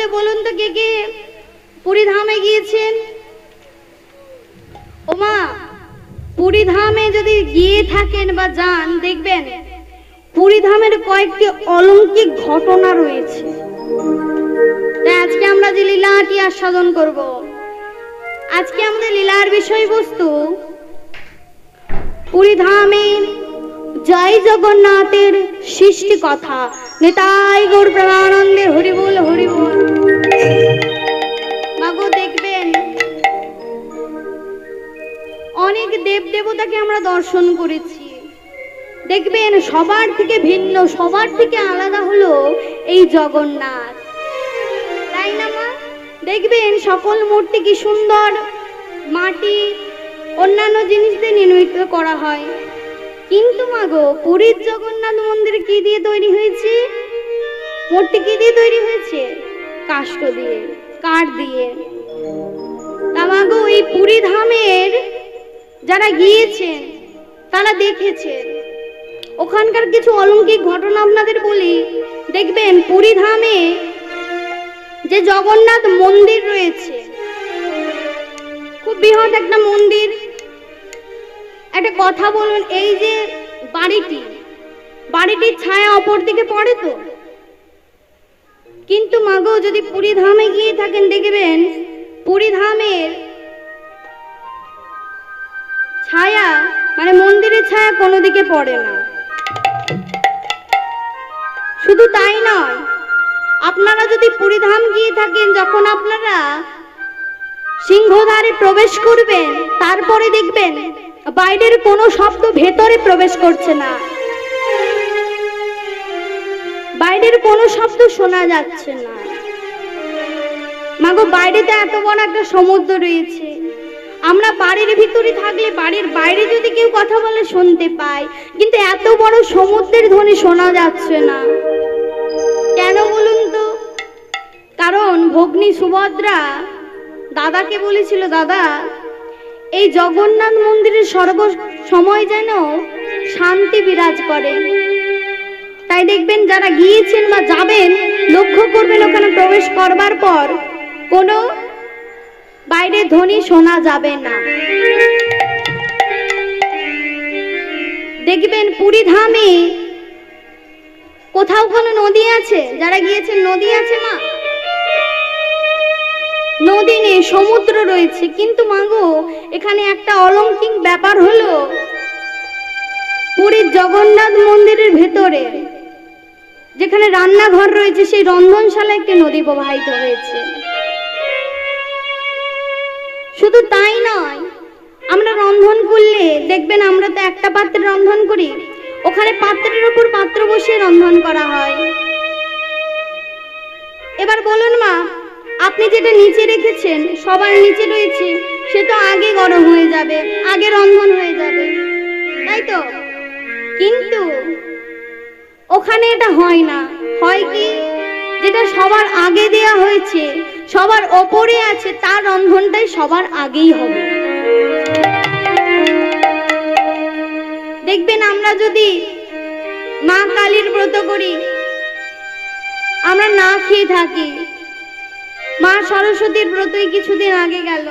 সকলে বলুন তো কে কে পুরী ধামে গিয়েছেন? ওমা, পুরী ধামে যদি গিয়ে থাকেন বা যান, দেখবেন পুরী ধামের কয়েকটি অলৌকিক ঘটনা রয়েছে। তাই আজকে আমরা যে লীলাটি আস্বাদন করব, আজকে আমাদের লীলার বিষয়বস্তু পুরী ধামের জয় জগন্নাথের সৃষ্টি কথা। নিতাই গৌর প্রেমানন্দে হরি বল হরি বল। মাগো, দেখবেন অনেক দেব দেবতাকে আমরা দর্শন করেছি, দেখবেন সবার থেকে ভিন্ন, সবার থেকে আলাদা হলো এই জগন্নাথ, তাই না মা? দেখবেন সকল মূর্তি কি সুন্দর মাটি অন্যান্য জিনিস দিয়ে নির্মিত করা হয়, কিন্তু মাগো পুরীর জগন্নাথ মন্দির কি দিয়ে তৈরি হয়েছে? মূর্তি কি দিয়ে তৈরি হয়েছে? কাষ্ঠ দিয়ে, কাঠ দিয়ে। তা মাগো, এই পুরী ধামের যারা গিয়েছেন তারা দেখেছেন, ওখানকার কিছু অলৌকিক ঘটনা আপনাদের বলি। দেখবেন পুরী ধামে যে জগন্নাথ মন্দির রয়েছে, খুব বৃহৎ একটা মন্দির। একটা কথা বলুন, এই যে বাড়িটির ছায়া অপর দিকে পড়ে তো, কিন্তু মাগো যদি পুরী ধামে গিয়ে থাকেন, দেখবেন পুরী ধামের ছায়া মানে মন্দিরের ছায়া কোনো দিকে পড়ে না। শুধু তাই নয়, আপনারা যদি পুরী ধাম গিয়ে থাকেন, যখন আপনারা সিংহদ্বারে প্রবেশ করবেন, তারপরে দেখবেন বাইরের কোনো শব্দ ভেতরে প্রবেশ করছে না, বাইরের কোনো শব্দ শোনা যাচ্ছে না। মাগো, বাইরেতে এত বড় একটা সমুদ্র রয়েছে, আমরা বাড়ির ভিতরে থাকলে বাড়ির বাইরে যদি কেউ কথা বলে শুনতে পাই, কিন্তু এত বড় সমুদ্রের ধ্বনি শোনা যাচ্ছে না। কেন বলুন তো? কারণ ভগ্নী সুভদ্রা দাদাকে বলেছিল, দাদা এই জগন্নাথ মন্দিরের সর্ব সময় যেন শান্তি বিরাজ করে। তাই দেখবেন যারা গিয়েছেন বা যাবেন, লক্ষ্য করবেন ওখানে প্রবেশ করবার পর কোনো বাইরের ধ্বনি শোনা যাবে না। দেখবেন পুরী ধামে কোথাও কোনো নদী আছে? যারা গিয়েছেন, নদী আছে মা? নদী নেই, সমুদ্র রয়েছে। কিন্তু মাগো, এখানে একটা অলৌকিক ব্যাপার হলো, পুরীর জগন্নাথ মন্দিরের ভেতরে যেখানে রান্নাঘর রয়েছে, সেই রন্ধনশালা একটি নদী প্রবাহিত হয়েছে। শুধু তাই নয়, আমরা রন্ধন করলে দেখবেন আমরা তো একটা পাত্রে রন্ধন করি, ওখানে পাত্রের উপর পাত্র বসিয়ে রন্ধন করা হয়। এবার বলুন মা, আপনি যেটা নিচে রেখেছেন, সবার নিচে রয়েছে, সে তো আগে গরম হয়ে যাবে, আগে রন্ধন হয়ে যাবে, তাই তো? কিন্তু ওখানে এটা হয় না। হয় কি, যেটা সবার আগে দেয়া হয়েছে, সবার ওপরে আছে, তার রন্ধনটাই সবার আগেই হবে। দেখবেন আমরা যদি মা কালীর ব্রত করি, আমরা না খেয়ে থাকি। মা সরস্বতীর ব্রতই কিছুদিন আগে গেল,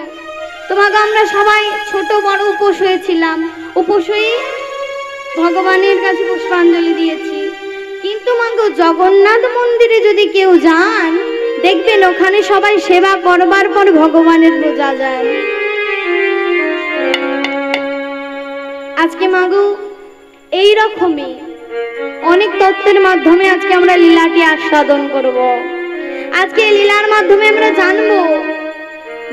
তোমাকে আমরা সবাই ছোট বড় উপোস হয়েছিলাম, উপোস হয়ে ভগবানের কাছে পুষ্পাঞ্জলি দিয়েছি। কিন্তু মাগো, জগন্নাথ মন্দিরে যদি কেউ যান, দেখবেন ওখানে সবাই সেবা করবার পর ভগবানের পূজা যায়। আজকে মাগো এই রকমই অনেক তত্ত্বের মাধ্যমে আজকে আমরা লীলাটি আস্বাদন করব। আজকে লীলার মাধ্যমে আমরা জানবো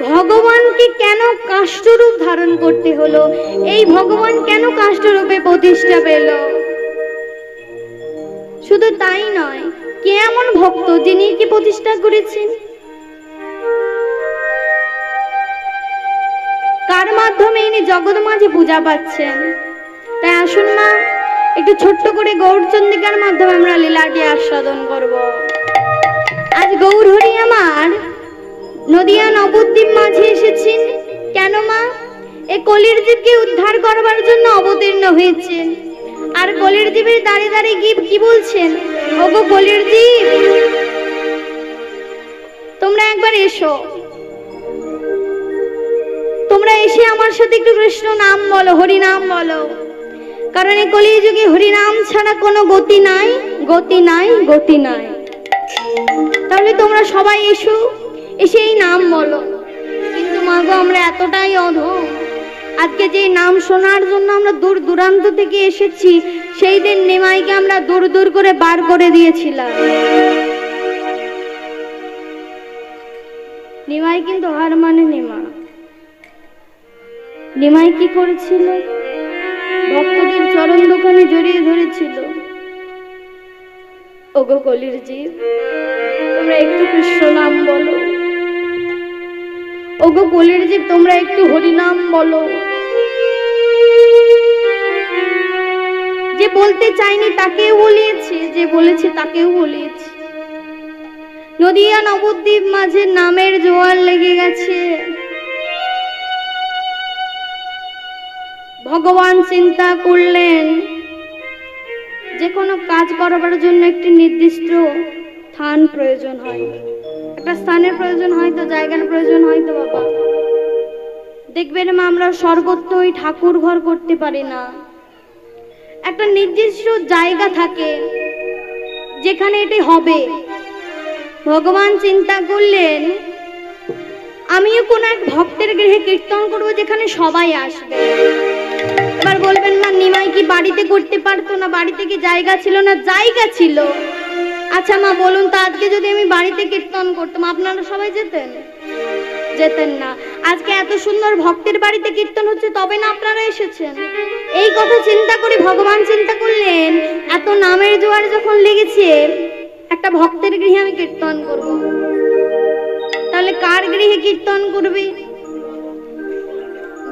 ভগবানকে কেন কাষ্ঠরূপ ধারণ করতে হলো, এই ভগবান কেন কাষ্ঠরূপে প্রতিষ্ঠা পেল। শুধু তাই নয়, কে এমন ভক্ত যিনি কি প্রতিষ্ঠা করেছেন, কার মাধ্যমে ইনি জগৎ মাঝে পূজা পাচ্ছেন। তাই আসুন মা, একটু ছোট্ট করে গৌরচন্দ্রিকার মাধ্যমে আমরা লীলাটি আস্বাদন করব। আজ গৌরহরি আমার নদিয়া নবদ্বীপ মাঝে এসেছেন কেন মা? এই কলির জীবকে উদ্ধার করবার জন্য অবতীর্ণ হয়েছেন। আর কলির জীবের দাঁড়িয়ে দাঁড়িয়ে কি বলছেন? ওগো কলির জীব, এসো, তোমরা এসে আমার সাথে একটু কৃষ্ণ নাম বলো, হরি নাম বলো। কারণ এই কলিযুগে হরি নাম ছাড়া কোনো গতি নাই, গতি নাই, গতি নাই। তাহলে তোমরা সবাই এসো, এসে এই নাম বলো। কিন্তু মাগো আমরা এতটাই অধম, আজকে যে নাম শোনার জন্য আমরা দূর দূরান্ত থেকে এসেছি, সেই দিন নিমাইকে আমরা দূর দূর করে বার করে দিয়েছিলাম। নিমাই কিন্তু হার মানে নিমা। নিমাই কি করেছিল? ভক্তদের চরণ দোকানে জড়িয়ে ধরেছিল। ওগো কলির জীব, তোমরা একটু কৃষ্ণ নাম বলো। ওগো কলির জীব, তোমরা একটু হরি নাম বলো। যে বলতে চাইনি তাকেও বলিয়েছে, যে বলেছে তাকেও বলিয়েছে। নদিয়া নবদ্বীপ মাঝে নামের জোয়ার লেগে গেছে। ভগবান চিন্তা করলেন যে কোনো কাজ করার জন্য একটি নির্দিষ্ট স্থান প্রয়োজন হয়, একটা স্থানের প্রয়োজন হয় তো, জায়গার প্রয়োজন হয় তো বাবা। দেখবেন মা, আমরা সর্বত্র ওই ঠাকুর ঘর করতে পারি না। একটা নির্দিষ্ট জায়গা থাকে যেখানে এটি হবে। ভগবান চিন্তা করলেন আমিও কোন এক ভক্তের গৃহে কীর্তন করব যেখানে সবাই আসবে। এবার বলবেন না, নিমাই কি বাড়িতে করতে পারতো না? বাড়িতে কি জায়গা ছিল না? জায়গা ছিল। আচ্ছা মা বলুন তো, আজকে যদি আমি বাড়িতে কীর্তন করতাম, আপনারা সবাই যেতেন? যেতেন না। আজকে এত সুন্দর ভক্তের বাড়িতে কীর্তন হচ্ছে, তবে না আপনারা এসেছেন। এই কথা চিন্তা করে ভগবান চিন্তা করলেন এত নামের জোয়ার যখন লেগেছে, একটা ভক্তের গৃহে আমি কীর্তন করব। তাহলে কার গৃহে কীর্তন করবে?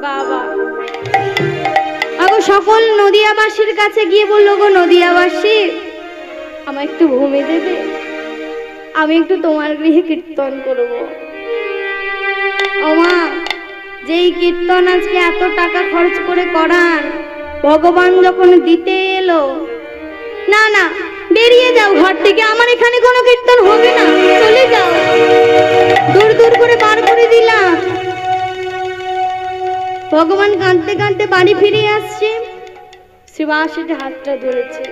বাবা আগো সকল নদিয়াবাসীর কাছে গিয়ে বললো, গো নদিয়াবাসী, আমার একটু ভূমি দেবে, আমি একটু তোমার গৃহে কীর্তন করব। ও মা, যেই কীর্তন আজকে এত টাকা খরচ করে করান, ভগবান যখন দিতে এলো, না না বেরিয়ে যাও ঘর থেকে, আমার এখানে কোনো কীর্তন হবে না, চলে যাও। দূর দূর করে বার করে দিলাম। ভগবান কাঁদতে কাঁদতে বাড়ি ফিরে আসছে। শ্রীবাস হাতটা ধরেছে,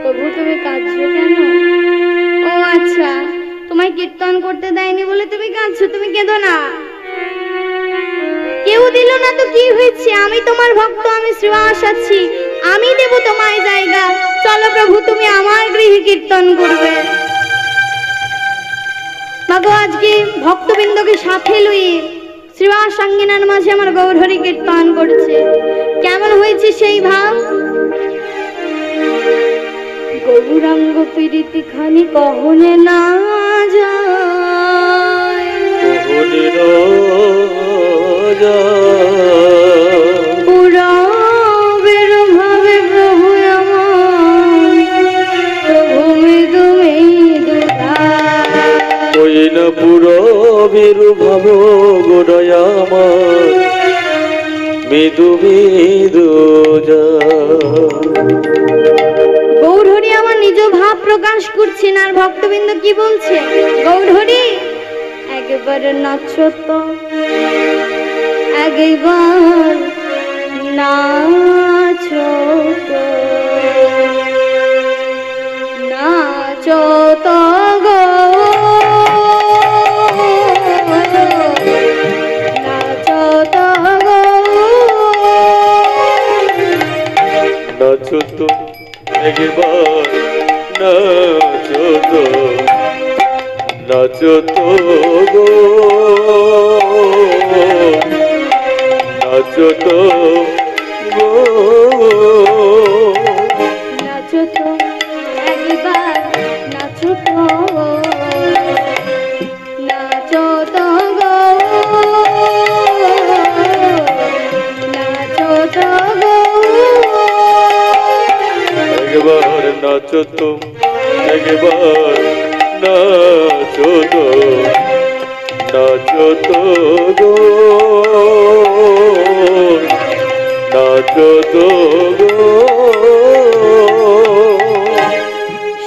প্রভু তুমি কাঁদছো কেন? ও আচ্ছা, তোমায় কীর্তন করতে দেয়নি বলে তুমি কাঁদছো, তুমি কেঁদো না। কেউ দিল না তো কি হয়েছে? আমি তোমার ভক্ত, আমি শ্রীবাস আছি, আমি দেব তোমায় জায়গা। চলো প্রভু, তুমি আমার গৃহে কীর্তন করবে। মাগো, আজকে ভক্তবৃন্দকে সাথে লইয়ে শ্রীবাস সঙ্গিনার মাঝে আমার গৌরহরি কীর্তন করছে। কেমন হয়েছে সেই ভাব? গৌরাঙ্গ প্রীতি খানি কহনে না যায়, পুরাবের ভাবে প্রভু আমার, প্রভু মৃদু মৃদু ওই না পুরাবের ভাব গোড়ায় আমার, মৃদু মৃদু গৌরহরি আমার নিজ ভাব প্রকাশ করছেন। আর ভক্তবৃন্দ কি বলছে? গৌরহরি একবার নাচো তো, একবার নাচো তো, নাচো তো গো, নাচো তো গো, নাচো তো একবার, নাচো তো, নাচো তো গো, নাচো তো গো, নাচো তো একবার, নাচো তো, নাচো তো গো, নাচো তো গো, একবার নাচো তো, একবার নাচো তো, নাচো তো গো, নাচো তো গো।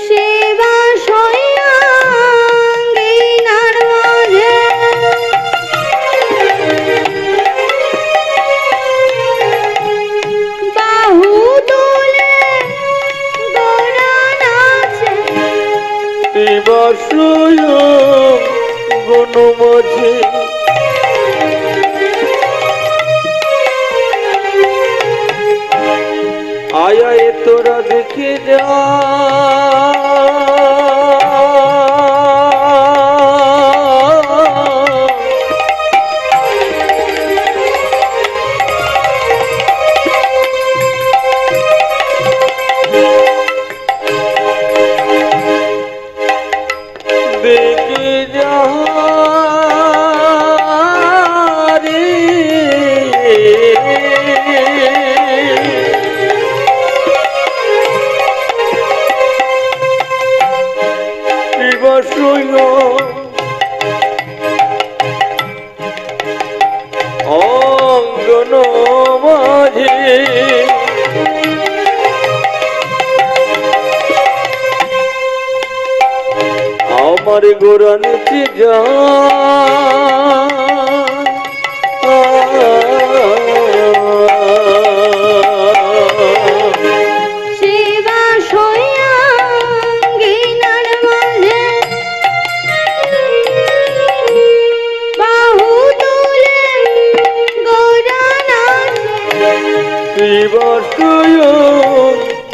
সেবা সয়াঙ্গিনার মাঝে গণমাঝে আয় তোরা দেখে যা আমার গোরা নিচে যা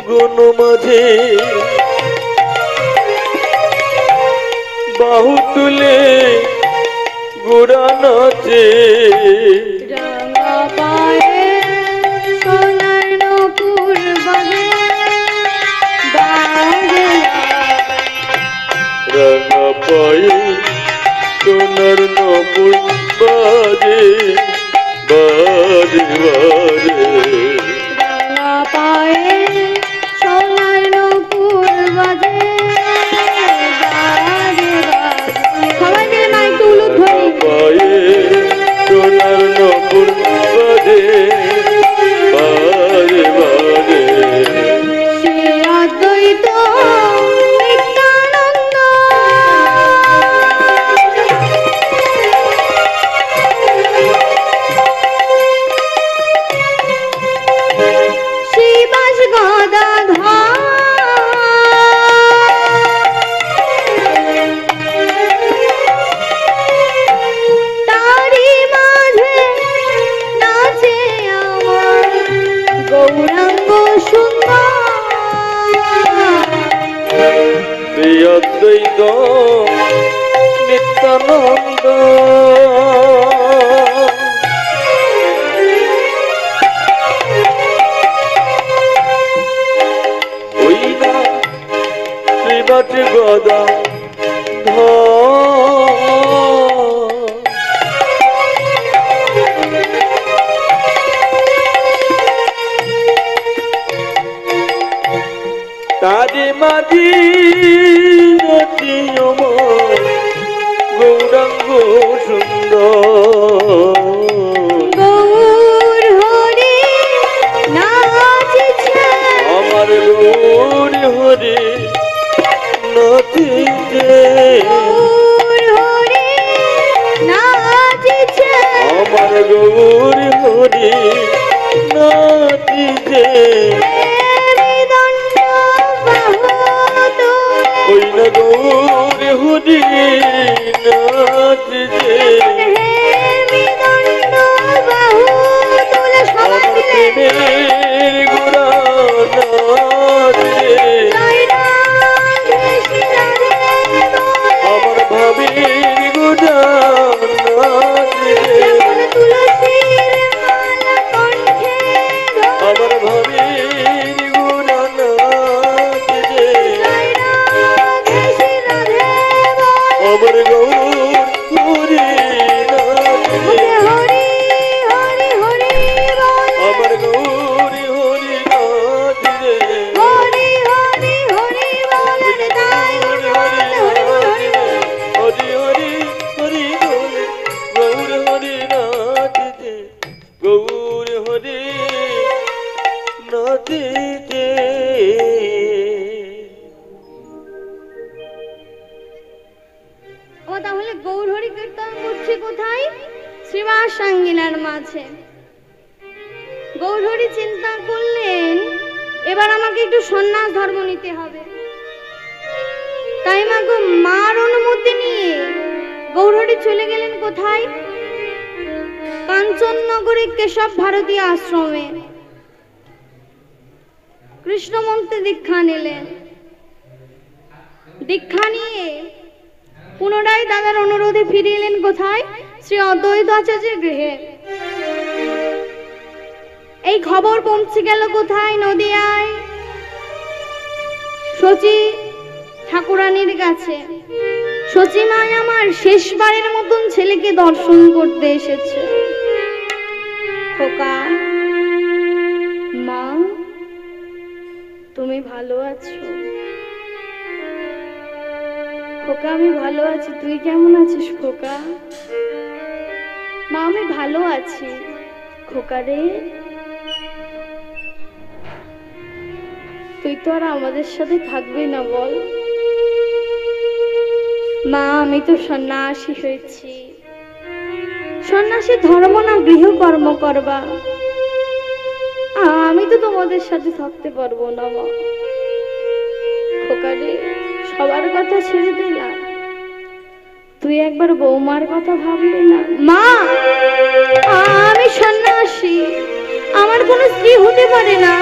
গণমাঝে বাহু তুলে গোরা নাচে রাঙা পায়ে সোনার নূপুর বাজে রাঙা পায়ে সোনার নূপুর বাজে বাজে বাজে রাঙা পায়ে সোনার নূপুর বাজে সবাই মিলে মা একটু উলুধ্বনি পায়ে সোনার নূপুর বাজে বাজে বাজে শ্রী অদ্বৈত নিত্যানন্দ শ্রীবাস গদাধর তারি মাঝে নাচে আমার গৌরাঙ্গ সুন্দর শ্রী অদ্বৈত নিত্যানন্দ ওই না শ্রীবাস গদা তারি মাঝি গৌরাঙ্গ সুন্দর গৌর হরি নাচিছে আমার গৌর হরি নাচিছে গৌর হরি নাচিছে আমার গৌর হরি নাচিছে হৃদণ্ড বাহু তুলে ওই না গৌর হরি নাচিছে হৃদণ্ড বাহু তুলে সবাই আমার মিলে প্রেমের গোরা নাচে জয় রাধে শ্রী রাধে বল। আমার ভাবির গোরা নাচে যেমন তুলসীর মালা কণ্ঠে ধরে। আমার ভাবির গোরা নাচে জয় রাধে শ্রী রাধে বল। আমার গৌর হরি নাচে বলে হরি হরি হরি বল। আমার গৌর হরি নাচে হরি হরি হরি বল। তাই হরি হরি হরি বল, হরি বল। হরি হরি হরি বল গৌর হরি নাচে গৌর হরি নাচে ও তাহলে গৌর হরি কীর্তন করছি কোথায়? শ্রীবাস সাঙ্গিনার মাঝে। গৌর হরি চিন্তা করলেন এবার আমাকে একটু সন্ন্যাস ধর্ম নিতে হবে। তাই মা গো, মার অনুমতি নিয়ে গৌরহরি চলে গেলেন কোথায়? কাঞ্চননগরে কেশব ভারতীয় আশ্রমে কৃষ্ণ মন্ত্রে দীক্ষা নিলেন। দীক্ষা নিয়ে পুনরায় দাদার অনুরোধে ফিরে এলেন কোথায়? শ্রী অদ্বৈত আচার্যের গৃহে। এই খবর পৌঁছে গেল কোথায়? নদিয়ায় শচী ঠাকুরানীর কাছে। শচী মা আমার শেষবারের মতন ছেলেকে দর্শন করতে এসেছে। খোকা, মা তুমি ভালো আছো? খোকা আমি ভালো আছি, তুই কেমন আছিস খোকা? মা আমি ভালো আছি। খোকা রে, তুই তো আর আমাদের সাথে থাকবি না বল? মা আমি তো সন্ন্যাসী হয়েছি। সন্ন্যাসী ধর্ম না গৃহকর্ম করবা। আমি তো তোমাদের সাথে থাকতে পারবো না মা। খোকা রে, সবার কথা ছেড়ে দিলাম, তুই একবার বৌমার কথা ভাবলি না? মা আমি সন্ন্যাসী, আমার কোনো স্ত্রী হতে পারে না,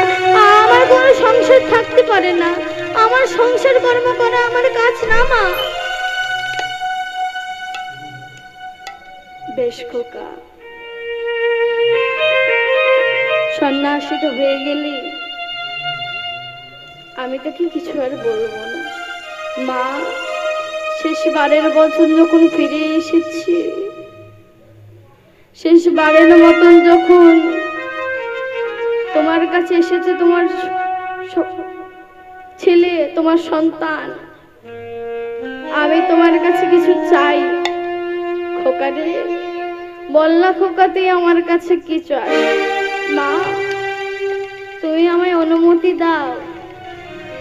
আমার কোনো সংসার থাকতে পারে না, আমার সংসার কর্ম করা আমার কাজ না মা। বেশ খোকা, সন্ন্যাসী তো হয়ে গেলি, আমি তোকে কিছু আর বলবো না। মা শেষবারের বছর যখন ফিরে এসেছি, শেষবারের মতন যখন তোমার কাছে এসেছে তোমার ছেলে, তোমার সন্তান, আমি তোমার কাছে কিছু চাই। খোকা রে, বল না খোকা, তুই আমার কাছে কি চাই? মা তুমি আমায় অনুমতি দাও,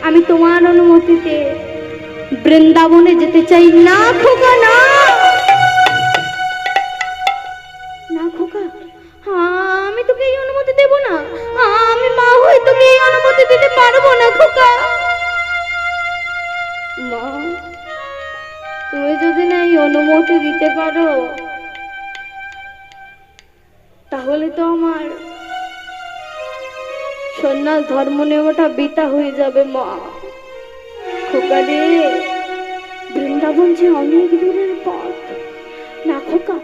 আমি তোমার অনুমতিতে বৃন্দাবনে যেতে চাই। না খোকা, না না খোকা, আমি তোকে এই অনুমতি দেব না। আমি মা হয়ে তোকে এই অনুমতি দিতে পারবো না খোকা। মা তুমি যদি না এই অনুমতি দিতে পারো, তাহলে তো আমার সন্ন্যাস ধর্ম নেওয়াটা বৃথা হয়ে যাবে মা। খোকা রে, বৃন্দাবন যে অনেক দূরের পথ। না খোকা,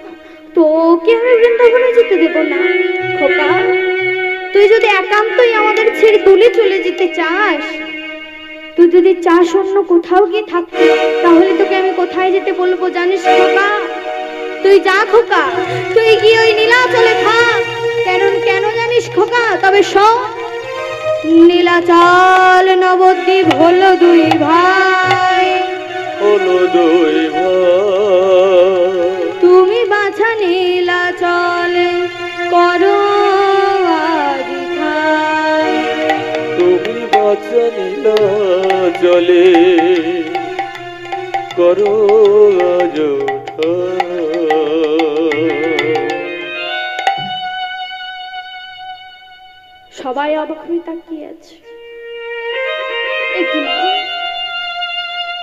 তোকে আমি বৃন্দাবনে যেতে দেব না। খোকা তুই যদি একান্তই আমাদের ছেড়ে দূরে চলে যেতে চাস, তুই যদি চাস অন্য কোথাও গিয়ে থাকতে, তাহলে তোকে আমি কোথায় যেতে বলবো জানিস খোকা? তুই যা খোকা, তুই গিয়ে ওই নীলাচলে থাক। কেন জানিস খোকা? তবে শোন, নীলাচল নবদ্বীপ হলো দুই ভাই, হলো দুই ভাই। তুমি বাছা নীলাচলে করো আদি ঠাই। তুমি বাছা নীলাচলে করো আজ সবাই অবাক হয়ে তাকিয়ে আছে।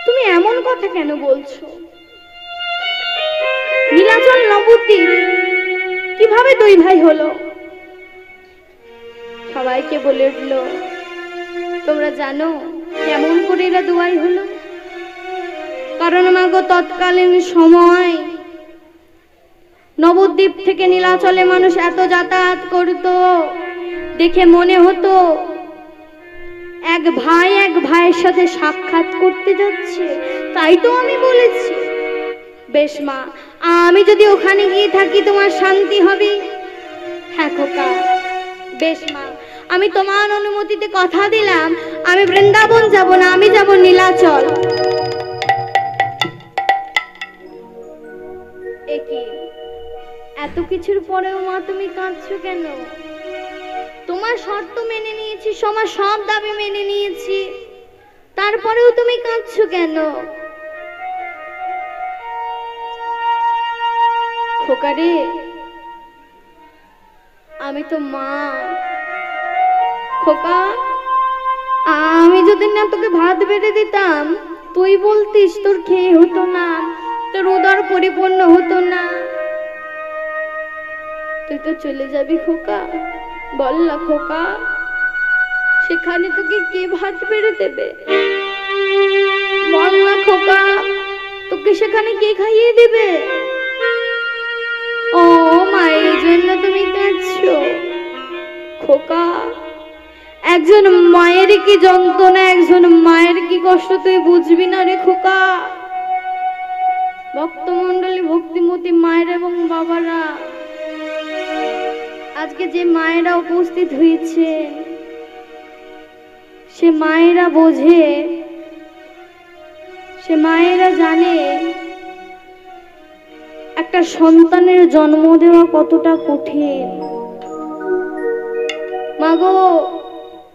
তুমি এমন কথা কেন বলছো? নীলাচল নবদ্বীপ কিভাবে দুই ভাই হলো? সবাইকে বলে উঠলো, তোমরা জানো কেমন করে এরা দুই হলো? কারণ মাগো, তৎকালীন সময় নবদ্বীপ থেকে নীলাচলে মানুষ এত যাতায়াত করত, দেখে মনে হতো এক ভাইয়ের সাথে সাক্ষাৎ করতে যাচ্ছে। তাই তো আমি বলেছি, বেশ মা, আমি যদি ওখানে গিয়ে থাকি তোমার শান্তি হবে? হ্যাঁ খোকা, বেশ মা, আমি তোমার অনুমতিতে কথা দিলাম, আমি বৃন্দাবন যাব না, আমি যাব নীলাচল। এত কিছুর পরেও মা তুমি কাঁদছো কেন? তোমার শর্ত মেনে নিয়েছি, তোমার সব দাবি মেনে নিয়েছি, তারপরেও তুমি কাঁদছো কেন? খোকা রে, আমি তো মা। খোকা, আমি যদি না তোকে ভাত বেড়ে দিতাম, তুই বলতিস তোর খেয়ে হতো না, তোর উদর পরিপূর্ণ হতো না। তুই তো চলে যাবি খোকা, বল না খোকা, সেখানে তোকে কে ভাত বেড়ে দেবে? বল না খোকা, তোকে সেখানে কে খাইয়ে দেবে? ও মা, এই জন্য তুমি কাঁদছো খোকা? একজন মায়ের কি যন্ত্রণা, একজন মায়ের কি কষ্ট তুই বুঝবি না রে খোকা? ভক্তমন্ডলী, ভক্তিমতী মায়েরা এবং বাবারা, আজকে যে মায়েরা উপস্থিত হয়েছে সে মায়েরা বোঝে, সে মায়েরা জানে একটা সন্তানের জন্ম দেওয়া কতটা কঠিন। মাগো,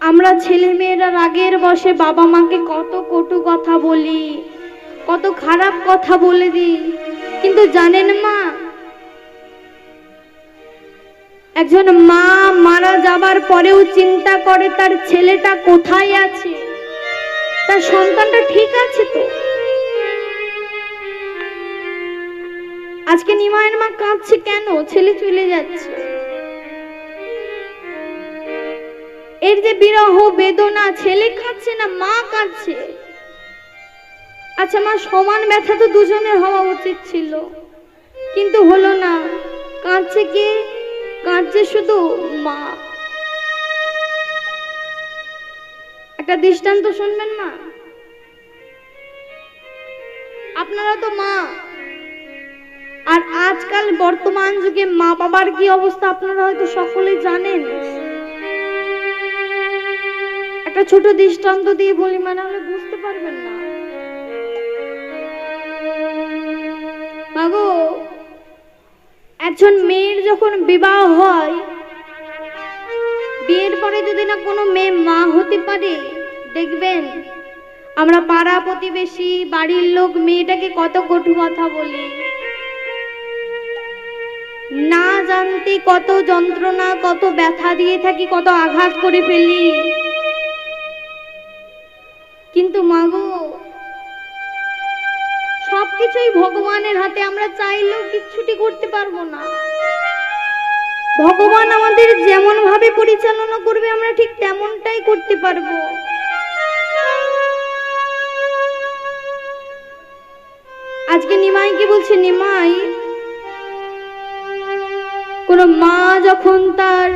আমরা ছেলে মেয়েরা রাগের বশে বাবা মাকে কত কটু কথা বলি, কত খারাপ কথা বলে দিই, কিন্তু জানেন মা, একজন মা মারা যাবার পরেও চিন্তা করে তার ছেলেটা কোথায় আছে, তার সন্তানটা ঠিক আছে তো। আজকে নিমায়ের মা কাঁদছে কেন? ছেলে চলে যাচ্ছে, এর যে বিরহ বেদনা, ছেলে কাঁদছে না মা কাঁদছে। আচ্ছা মা, সমান ব্যথা তো দুজনের হওয়া উচিত ছিল, কিন্তু হলো না। কাঁদছে কে? কাঁদছে শুধু মা। একটা দৃষ্টান্ত শুনবেন মা, আপনারা তো মা, আর আজকাল বর্তমান যুগে মা বাবার কি অবস্থা আপনারা হয়তো সকলেই জানেন। একটা ছোট দৃষ্টান্ত দিয়ে বলি, মানে হলে বুঝতে পারবেন না। মাগো, একজন মেয়ের যখন বিবাহ হয়, বিয়ের পরে যদি না কোনো মেয়ে মা হতে পারে, দেখবেন আমরা পাড়া প্রতিবেশী বাড়ির লোক মেয়েটাকে কত কটু কথা বলি, না জানতে কত যন্ত্রণা, কত ব্যথা দিয়ে থাকি, কত আঘাত করে ফেলি। কিন্তু মাগো, সবকিছুই ভগবানের হাতে, আমরা চাইলেও কিচ্ছুটি করতে পারবো না। ভগবান আমাদের যেমন ভাবে পরিচালনা করবে আমরা ঠিক তেমনটাই করতে পারবো। আজকে নিমাইকে বলছে, নিমাই, কোন মা যখন তার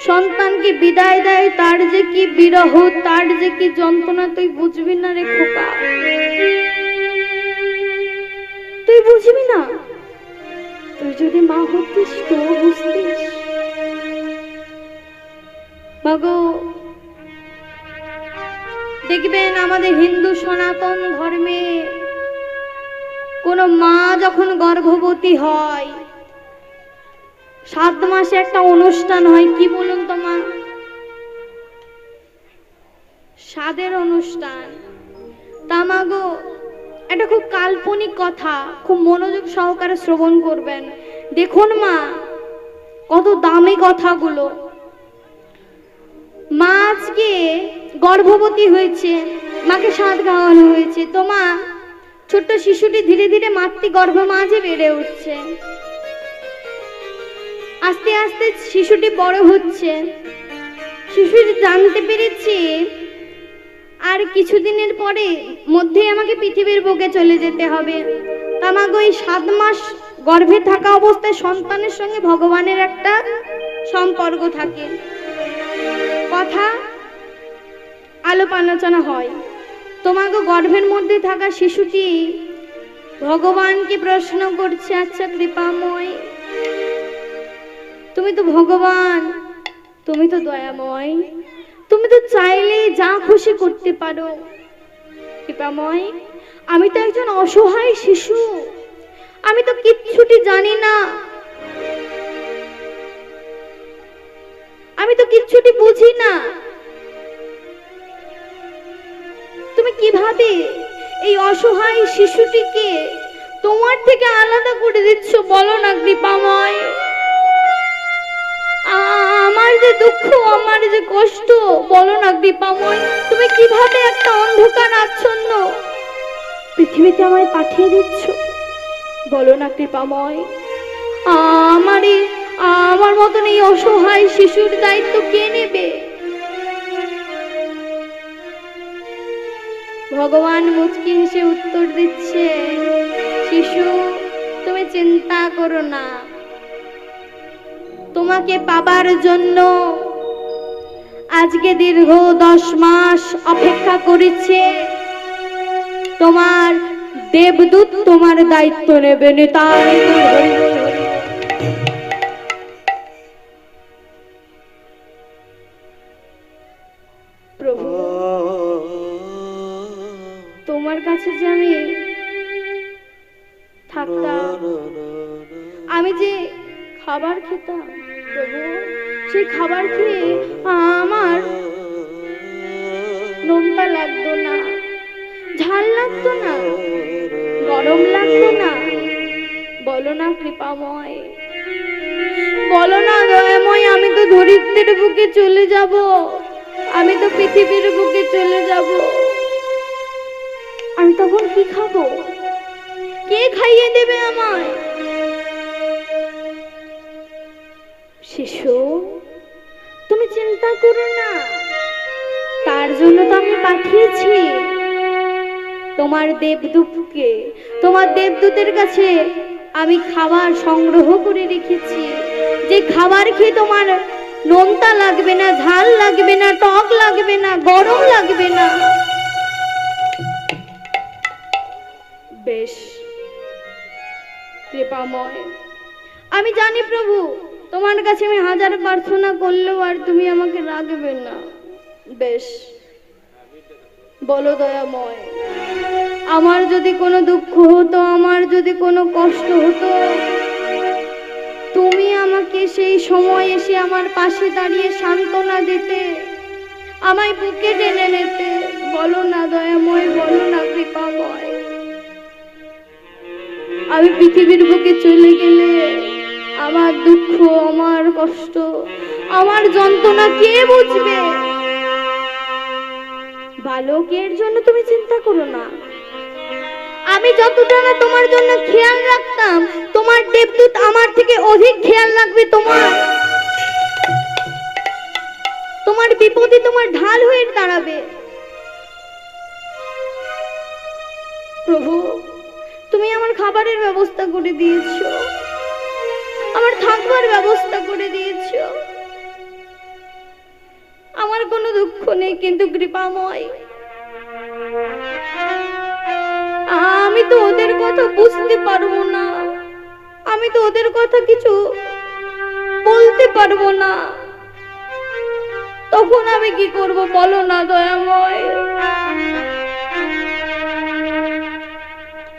সন্তানকে বিদায় দেয়, তার যে কি বিরহ, তার যে কি যন্ত্রণা তুই বুঝবি না রে খোকা, তুই বুঝবি না। তুই যদি মা হতিস তো বুঝতিস। মাগো, দেখবেন আমাদের হিন্দু সনাতন ধর্মে কোন মা যখন গর্ভবতী হয়, 7 মাসে একটা অনুষ্ঠান হয়, কি বলুন তো মা? সাদের অনুষ্ঠান। তা মাগো, এটা খুব কাল্পনিক কথা, খুব মনোযোগ সহকারে শ্রবণ করবেন। দেখুন মা, কত দামি কথাগুলো। মা আজকে গর্ভবতী হয়েছে, মাকে সাধ খাওয়ানো হয়েছে, তো মা ছোট্ট শিশুটি ধীরে ধীরে মাতৃগর্ভে মাঝে বেড়ে উঠছে। আস্তে আস্তে শিশুটি বড় হচ্ছে, শিশুটি জানতে পেরেছে আর কিছুদিনের পরে মধ্যেই আমাকে পৃথিবীর বুকে চলে যেতে হবে। আমাকে ওই 7 মাস গর্ভে থাকা অবস্থায় সন্তানের সঙ্গে ভগবানের একটা সম্পর্ক থাকে, কথা আলাপ আলোচনা হয়। তোমাকে গর্ভের মধ্যে থাকা শিশুটি ভগবানকে প্রশ্ন করছে, আচ্ছা কৃপাময়, তুমি তো ভগবান, তুমি তো দয়াময়, তুমি তো চাইলেই যা খুশি করতে পারো। কৃপাময়, আমি তো একজন অসহায় শিশু, আমি তো কিচ্ছুটি জানি না, আমি তো কিচ্ছুটি বুঝি না, তুমি কিভাবে এই অসহায় শিশুটিকে তোমার থেকে আলাদা করে দিচ্ছ, বলো না কৃপাময়। আমার আমার যে দুঃখ, আমার যে কষ্ট, বলো না কৃপাময়, তুমি কিভাবে একটা অন্ধকার আচ্ছন্ন পৃথিবীতে আমায় পাঠিয়ে দিচ্ছ? বলো না কৃপাময়, আমার মতন এই অসহায় শিশুর দায়িত্ব কে নেবে? ভগবান মুচকি হেসে উত্তর দিচ্ছে, শিশু তুমি চিন্তা করো না, তোমাকে পাবার জন্য আজকে দীর্ঘ 10 মাস অপেক্ষা করেছে। তোমার দেবদূত তোমার দায়িত্ব নেবে। নিতাই প্রভু, তোমার কাছে যে আমি থাকতাম, আমি যে খাবার খেতাম প্রভু, সেই খাবার খেয়ে আমার নোনতা লাগতো না, ঝাল লাগতো না, গরম লাগতো না। বলো না কৃপাময়, বলো না দয়াময়, আমি তো ধরিত্রীর বুকে চলে যাব, আমি তো পৃথিবীর বুকে চলে যাব। আমি তখন কি খাবো? কে খাইয়ে দেবে আমায়? শিশু তুমি চিন্তা করো না, তার জন্য তো আমি পাঠিয়েছি তোমার দেবদূতকে। তোমার দেবদূতের কাছে আমি খাবার সংগ্রহ করে রেখেছি, যে খাবার খেয়ে তোমার নোনতা লাগবে না, ঝাল লাগবে না, টক লাগবে না, গরম লাগবে না। বেশ কৃপাময়, আমি জানি প্রভু, তোমার কাছে আমি 1000 প্রার্থনা করলেও আর তুমি আমাকে রাখবে না। বেশ বলো দয়াময়, আমার যদি কোনো দুঃখ হতো, আমার যদি কোনো কষ্ট হতো, তুমি আমাকে সেই সময় এসে আমার পাশে দাঁড়িয়ে সান্ত্বনা দিতে, আমায় বুকে টেনে নিতে। বলো না দয়াময়, বলো না কৃপাময়। আমি পৃথিবীর বুকে চলে গেলে আমার দুঃখ, আমার কষ্ট, আমার যন্ত্রণা কে বুঝবে? বালকের জন্য তুমি চিন্তা করো না, আমি যতটা না তোমার জন্য খেয়াল রাখতাম, তোমার দেবদূত আমার থেকে অধিক খেয়াল রাখবে তোমার। তোমার বিপদে তোমার ঢাল হয়ে দাঁড়াবে। প্রভু তুমি আমার খাবারের ব্যবস্থা করে দিয়েছো, আমার থাকবার ব্যবস্থা করে দিয়েছো, আমার কোনো দুঃখ নেই। কিন্তু কৃপাময়, আমি তো ওদের কথা বুঝতে পারবো না, আমি তো ওদের কথা কিছু বলতে পারবো না, তখন আমি কি করব? বলো না দয়াময়।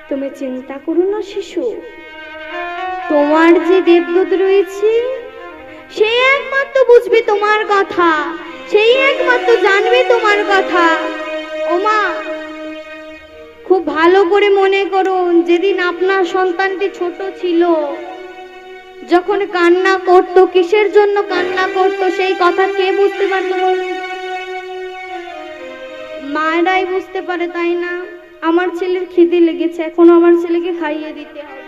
তুমি চিন্তা করো না শিশু, তোমার যে দেবদূত রয়েছে সে একমাত্র বুঝবে তোমার কথা, সেই একমাত্র জানবে তোমার কথা। ওমা খুব ভালো করে মনে করুন, যেদিন আপনার সন্তানটি ছোট ছিল, যখন কান্না করত, কিসের জন্য কান্না করত সেই কথা কে বুঝতে পারত? মায়েরাই বুঝতে পারে, তাই না? আমার ছেলের খিদে লেগেছে, এখন আমার ছেলেকে খাইয়ে দিতে হবে।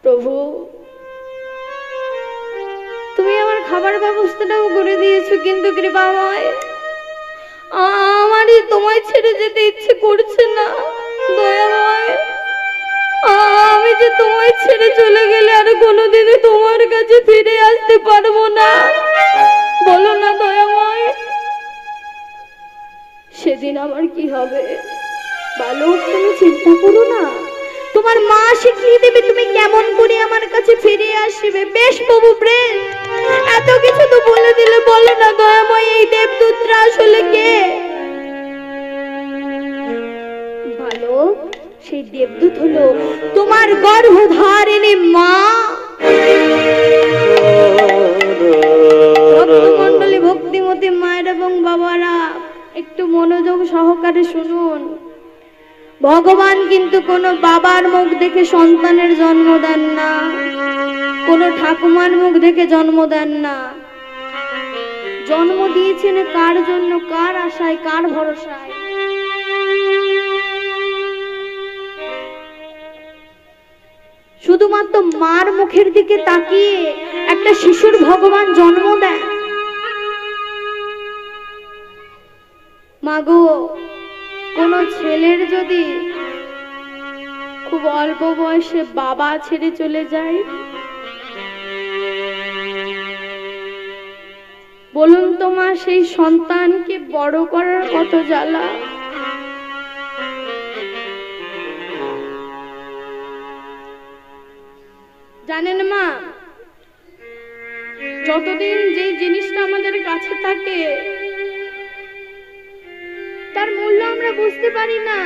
প্রভু তুমি আমার খাবার ব্যবস্থাটাও করে দিয়েছো, কিন্তু কৃপাময় আমারই তোমায় ছেড়ে যেতে ইচ্ছে করছে না। দয়াময়, আমি যে তোমায় ছেড়ে চলে গেলে আর কোনোদিনই তোমার কাছে ফিরে আসতে পারবো না। বলো না দয়াময়, সেদিন আমার কি হবে? বালক তুমি চিন্তা করো না, তোমার মা শিখিয়ে দেবে তুমি কেমন করে আমার কাছে ফিরে আসবে। বেশ প্রভু, বেশ এত কিছু তো বলে দিলে, বলো না দয়াময় এই দেবদূতরা আসলে কে? বালক, সেই দেবদূত হলো তোমার গর্ভধারিণী মা। ভক্তমণ্ডলী, ভক্তিমতী মায়ের এবং বাবারা একটু মনোযোগ সহকারে শুনুন। ভগবান কিন্তু কোনো বাবার মুখ দেখে সন্তানের জন্ম দেন না, কোনো ঠাকুমার মুখ দেখে জন্ম দেন না। জন্ম দিয়েছেন কার জন্য, কার আশায়, কার ভরসায়? শুধুমাত্র মার মুখের দিকে তাকিয়ে একটা শিশুর ভগবান জন্ম দেয়। মাগো, কোন ছেলের যদি খুব অল্প বয়সে বাবা ছেড়ে চলে যায়, বলুন তো মা, সেই সন্তানকে বড় করার কত জ্বালা। জানেন মা, যতদিন যে জিনিসটা আমাদের কাছে থাকে তার মূল্য আমরা বুঝতে পারি না।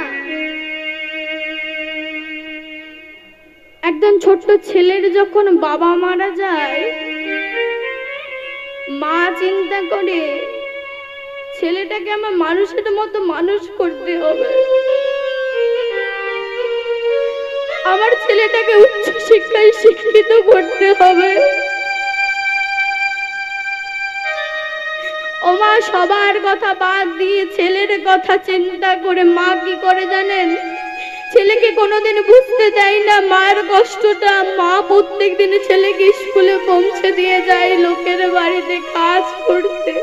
একজন ছোট্ট ছেলের যখন বাবা মারা যায়, মা চিন্তা করে ছেলেটাকে আমার মানুষের মতো মানুষ করতে হবে, আমার ছেলেটাকে উচ্চ শিক্ষায় শিক্ষিত করতে হবে। ও মা, সবার কথা বাদ দিয়ে ছেলের কথা চিন্তা করে মা কি করে জানেন? ছেলেকে কোনোদিন বুঝতে দেয় না মার কষ্টটা। মা প্রত্যেকদিন ছেলেকে স্কুলে পৌঁছে দিয়ে যায় লোকের বাড়িতে কাজ করতে।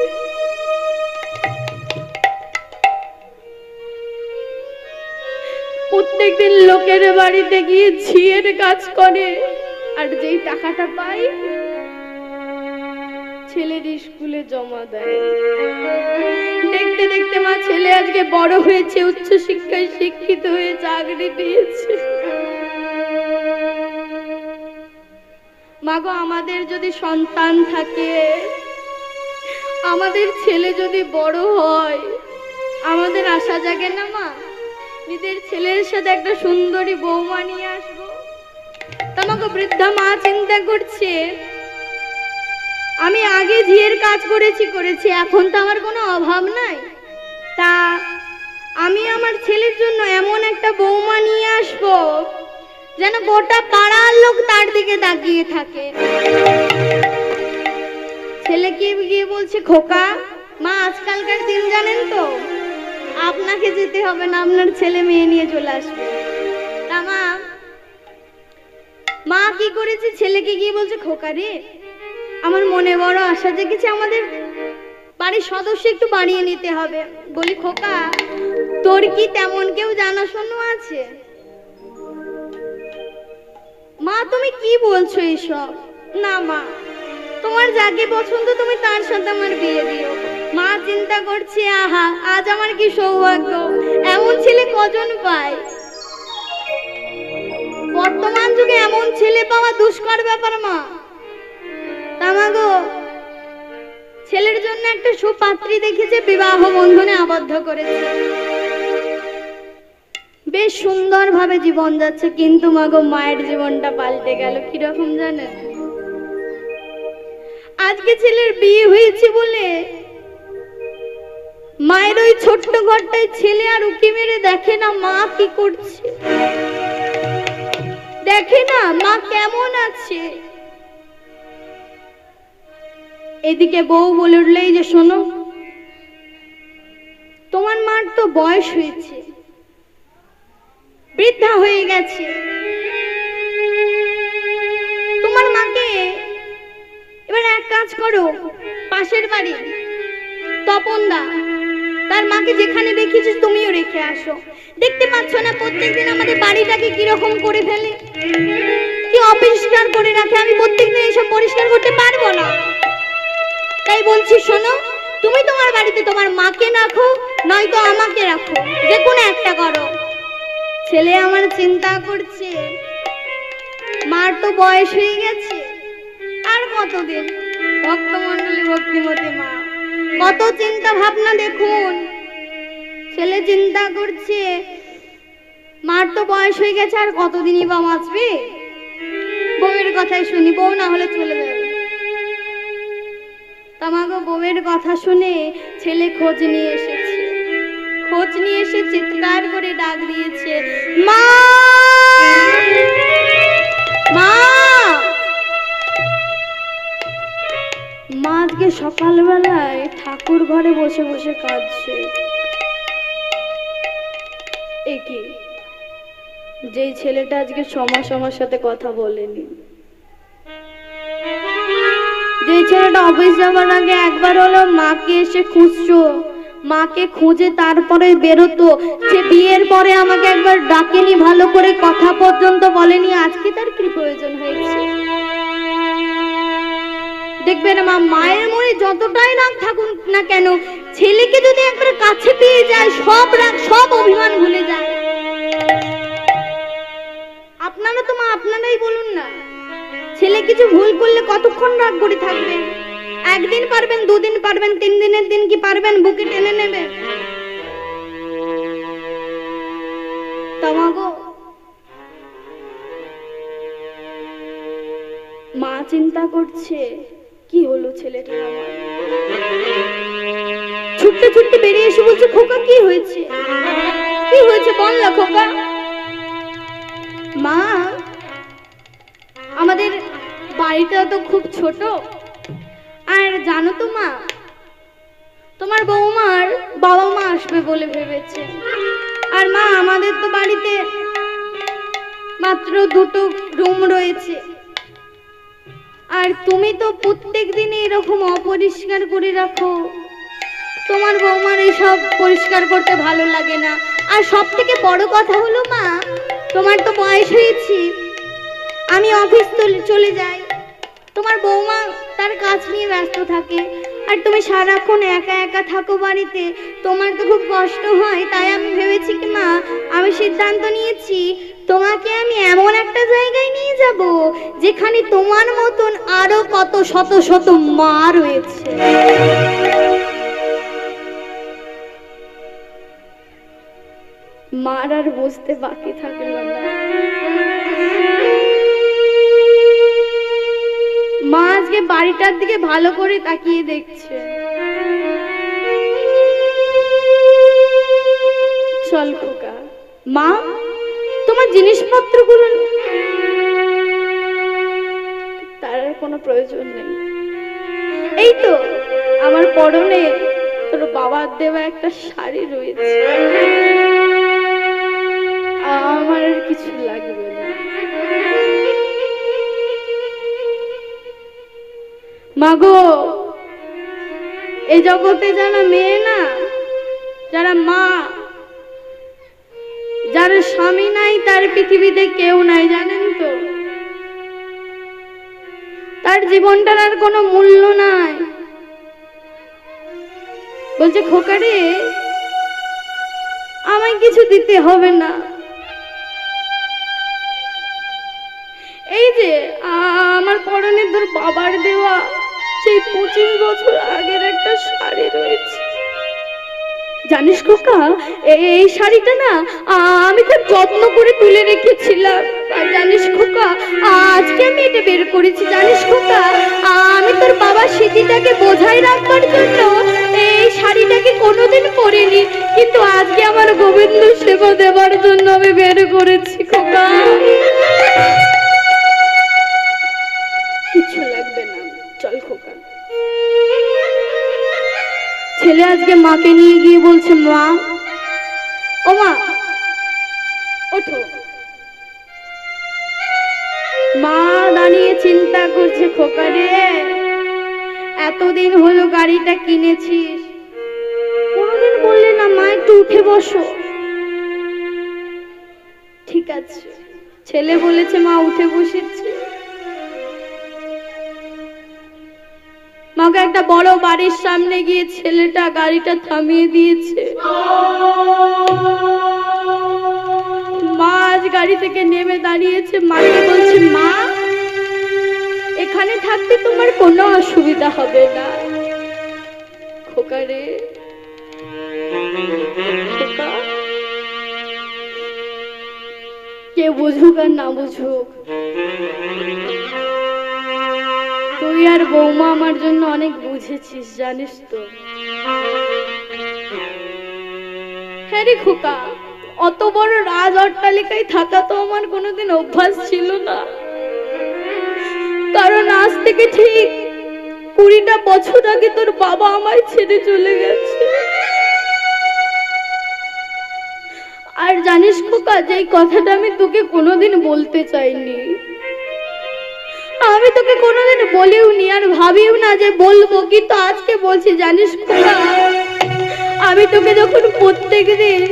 প্রত্যেকদিন লোকের বাড়িতে গিয়ে ঝিয়ের কাজ করে, আর যেই টাকাটা পায় ছেলের স্কুলে জমা দেয়। দেখতে দেখতে মা ছেলে আজকে বড় হয়েছে, উচ্চ শিক্ষায় শিক্ষিত হয়ে চাকরি পেয়েছে। মাগো, আমাদের যদি সন্তান থাকে, আমাদের ছেলে যদি বড় হয়, আমাদের আশা জাগে না মা, নিজের ছেলের সাথে একটা সুন্দরী বৌমা নিয়ে আসবো। তোমাকে বৃদ্ধা মা চিন্তা করছে, আমি আগে ঝিয়ের কাজ করেছি, এখন তো আমার কোনো অভাব নাই, তা আমি আমার ছেলের জন্য এমন একটা বৌমা নিয়ে আসবো যেন গোটা পাড়ার লোক তার দিকে তাকিয়ে থাকে। ছেলেকে গিয়ে বলছে, খোকা, মা আজকালকার দিন জানেন তো, আপনাকে যেতে হবে না, আপনার ছেলে মেয়ে নিয়ে চলে আসবে। তা মা কি করেছে, ছেলেকে গিয়ে বলছে, খোকা রে, আমার মনে বড় আশা জেগেছে, আমাদের বাড়ির সদস্য একটু বাড়িয়ে নিতে হবে। বলি, খোকা, তোর কি তেমন কেউ জানাশোনা আছে? মা, তুমি কি বলছো এইসব? না মা, তোমার যাকে পছন্দ তুমি তার সাথে আমার বিয়ে দিও। মা চিন্তা করছে, আহা, আজ আমার কি সৌভাগ্য, এমন ছেলে কজন পায়। বর্তমান যুগে এমন ছেলে পাওয়া দুষ্কর ব্যাপার মা। তামাগো, ছেলের জন্য একটা সুপাত্রী দেখেছে, বিবাহ বন্ধনে আবদ্ধ করেছে, বেশ সুন্দর ভাবে জীবন যাচ্ছে। কিন্তু মাগো, মায়ের জীবনটা পাল্টে গেল। কিরকম জানেন? আজকে ছেলের বিয়ে হয়েছে বলে মায়ের ওই ছোট্ট ঘরটায় ছেলে আর উকি মেরে দেখে না মা কি করছে, দেখে না মা কেমন আছে। এদিকে বউ বলে উঠলেই যে, শোনো, তোমার মার তো বয়স হয়েছে, বৃদ্ধা হয়ে গেছে, তোমার মাকে এবার এক কাজ করো, পাশের বাড়ি তপনদা, তার মাকে যেখানে দেখিয়েছিস তুমিও রেখে আসো। দেখতে পাচ্ছ না প্রত্যেকদিন আমাদের বাড়িটাকে কিরকম করে ফেলে, কি অপরিষ্কার করে রাখে। আমি প্রত্যেকদিন এইসব পরিষ্কার করতে পারবো না, তাই বলছি শোনো, তুমি তোমার বাড়িতে তোমার মাকে রাখো, নয়তো আমাকে রাখো, যে কোনো একটা করো। ছেলে আমার চিন্তা করছে, মার তো বয়স হয়ে গেছে, আর কতদিন। ভক্তমন্ডলী, ভক্তিমতী মা, কত চিন্তা ভাবনা দেখুন। ছেলে চিন্তা করছে, মার তো বয়স হয়ে গেছে, আর কতদিনই বা বাঁচবে। বউয়ের কথাই শুনি, বউ না হলে চলে যাবে। তামাগো, বউয়ের কথা শুনে ছেলে খোঁজ নিয়ে এসেছে। খোঁজ নিয়ে এসে চিৎকার করে ডাক দিয়েছে, মা মা। মা আজকে সকালবেলায় ঠাকুর ঘরে বসে বসে কাঁদছে। একি যেই ছেলেটা আজকে সমাস আমার সাথে কথা বলেনি, যেই ছেলেটা অফিস যাবার আগে একবার হলো মাকে এসে খুঁজছো, মাকে খুঁজে তারপরে বেরোতো, সে বিয়ের পরে আমাকে একবার ডাকেনি, ভালো করে কথা পর্যন্ত বলেনি, আজকে তার কি প্রয়োজন হয়েছে? দেখবেন মা, মায়ের মনে যতটাই রাগ থাকুন না কেন, ছেলেকে যদি একবার কাছে পেয়ে যায় সব রাগ সব অভিমান ভুলে যায়। আপনারা তো মা আপনারাই বলুন না, ছেলে কিছু ভুল করলে কতক্ষণ রাগ করে থাকবেন? একদিন পারবেন, দুদিন পারবেন, 3 দিনের দিন কি পারবেন বুকে টেনে নেবে? তামাগো মা চিন্তা করছে কি হলো ছেলেটার আমার। ছুটতে ছুটতে বেরিয়ে এসে বলছে, খোকা কি হয়েছে, কি হয়েছে বল না খোকা। মা আমাদের বাড়িটা তো খুব ছোট, আর জানো তো মা, তোমার বৌমার বাবা মা আসবে বলে ভেবেছে, আর মা আমাদের তো বাড়িতে মাত্র 2টো রুম রয়েছে, আর তুমি তো প্রত্যেক দিন এরকম অপরিষ্কার করে রাখো, তোমার বৌমার এইসব পরিষ্কার করতে ভালো লাগে না। আর সব থেকে বড় কথা হলো মা, তোমার তো বয়স হয়েছে, আমি অফিস চলে যাই, তোমার বৌমা তার কাজ নিয়ে ব্যস্ত থাকে, আর তুমি সারাক্ষণ একা একা থাকো বাড়িতে, তোমার তো খুব কষ্ট হয়। তাই আমি ভেবেছি কি মা, আমি সিদ্ধান্ত নিয়েছি তোমাকে আমি এমন একটা জায়গায় নিয়ে যাব যেখানে তোমার মতন আরো কত শত শত মা রয়েছে। মার আর বুঝতে বাকি থাকলো না। মা আজকে বাড়িটার দিকে ভালো করে তাকিয়ে দেখছে। চল খোকা, মা তোমার জিনিসপত্রগুলো, তার আর কোনো প্রয়োজন নেই, এই তো আমার পরনে তোর বাবার দেওয়া একটা শাড়ি রয়েছে, আমার আর কিছু লাগবে না। মাগো এই জগতে যারা মেয়ে না, যারা মা, যার স্বামী নাই তার পৃথিবীতে কেউ নাই, জানেন তো? তার জীবনটার আর কোনো মূল্য নাই। বলছে খোকারে আমায় কিছু দিতে হবে না, এই যে আমার পরনে তোর বাবার দেওয়া সেই 25 বছর আগের একটা শাড়ি রয়েছে। জানিস খোকা, এই শাড়িটা না আমি খুব যত্ন করে তুলে রেখেছিলাম, আর জানিস খোকা আজকে আমি এটা বের করেছি। জানিস খোকা, আমি তোর বাবার স্মৃতিটাকে বোঝাই রাখবার জন্য এই শাড়িটাকে কোনোদিন পরিনি, কিন্তু আজকে আমার গোবিন্দ সেবা দেবার জন্য আমি বের করেছি খোকা। কিছু লাগবে না, চল খোকা। ছেলে আজকে মাকে নিয়ে গিয়ে বলছে, মা ও মা ওঠো। মা দাঁড়িয়ে চিন্তা করছে, খোকা রে এতদিন হলো গাড়িটা কিনেছিস, কোনোদিন বললে না মা একটু উঠে বসো। ঠিক আছে, ছেলে বলেছে মা উঠে বসেছে। মাকে একটা বড় বাড়ির সামনে গিয়ে ছেলেটা গাড়িটা থামিয়ে দিয়েছে। মা আজ গাড়ি থেকে নেমে দাঁড়িয়েছে, মাকে বলছে, মা এখানে থাকতে তোমার কোনো অসুবিধা হবে না। খোকা রে, খোকা, কে বুঝুক আর না বুঝুক, তুই আর বৌমা আমার জন্য অনেক বুঝেছিস, জানিস তো? হ্যাঁ রে খোকা, অত বড় রাজ অট্টালিকায় থাকা তো আমার কোনোদিন অভ্যাস ছিল না। কারণ আজ থেকে ঠিক 20টা বছর আগে তোর বাবা আমায় ছেড়ে চলে গেছে। আর জানিস খোকা, যে কথাটা আমি তোকে কোনোদিন বলতে চাইনি, আমি তোকে কোনোদিন বলিও নি আর ভাবিও না যে বলবো, কিন্তু আজকে বলছি। জানিস খোকা, আমি তোকে যখন প্রত্যেকদিন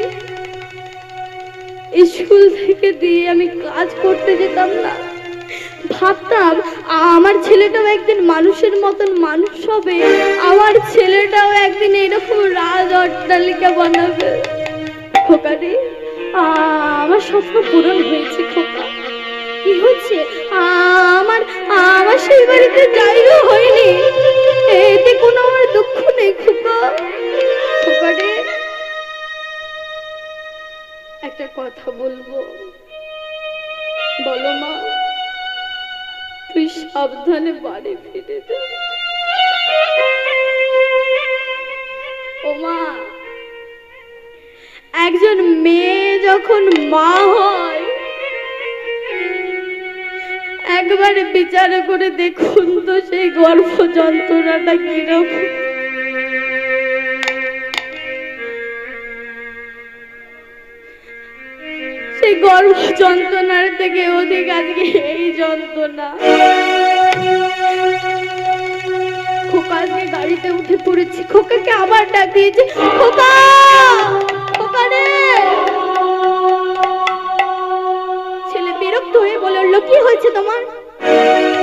স্কুল থেকে দিয়ে আমি কাজ করতে যেতাম না, ভাবতাম আমার ছেলেটাও একদিন মানুষের মতন মানুষ হবে, আমার ছেলেটাও একদিন এরকম রাজ অট্টালিকা বানাবে। খোকা রে, আমার স্বপ্ন পূরণ হয়েছে খোকা। কি হচ্ছে? আমার আমার সেই বাড়িতে জায়গা হয়নি, এতে কোনো আমার দুঃখ নেই খোকা। খোকা রে, একটা কথা বলবো, বলো মা। তুই সাবধানে বাড়ি ফিরে দে। ও মা, একজন মেয়ে যখন মা হয়, একবার বিচার করে দেখুন তো সেই গর্ভ যন্ত্রণাটা কিরকম। সেই গর্ভ যন্ত্রণার থেকে অধিক আজকে এই যন্ত্রণা। খোকা আজকে গাড়িতে উঠে পড়েছি, খোকাকে আবার ডাক দিয়েছে, খোকা, খোকা রে। ছেলে বিরক্ত হয়ে বলে উঠলো, কি হয়েছে তোমার?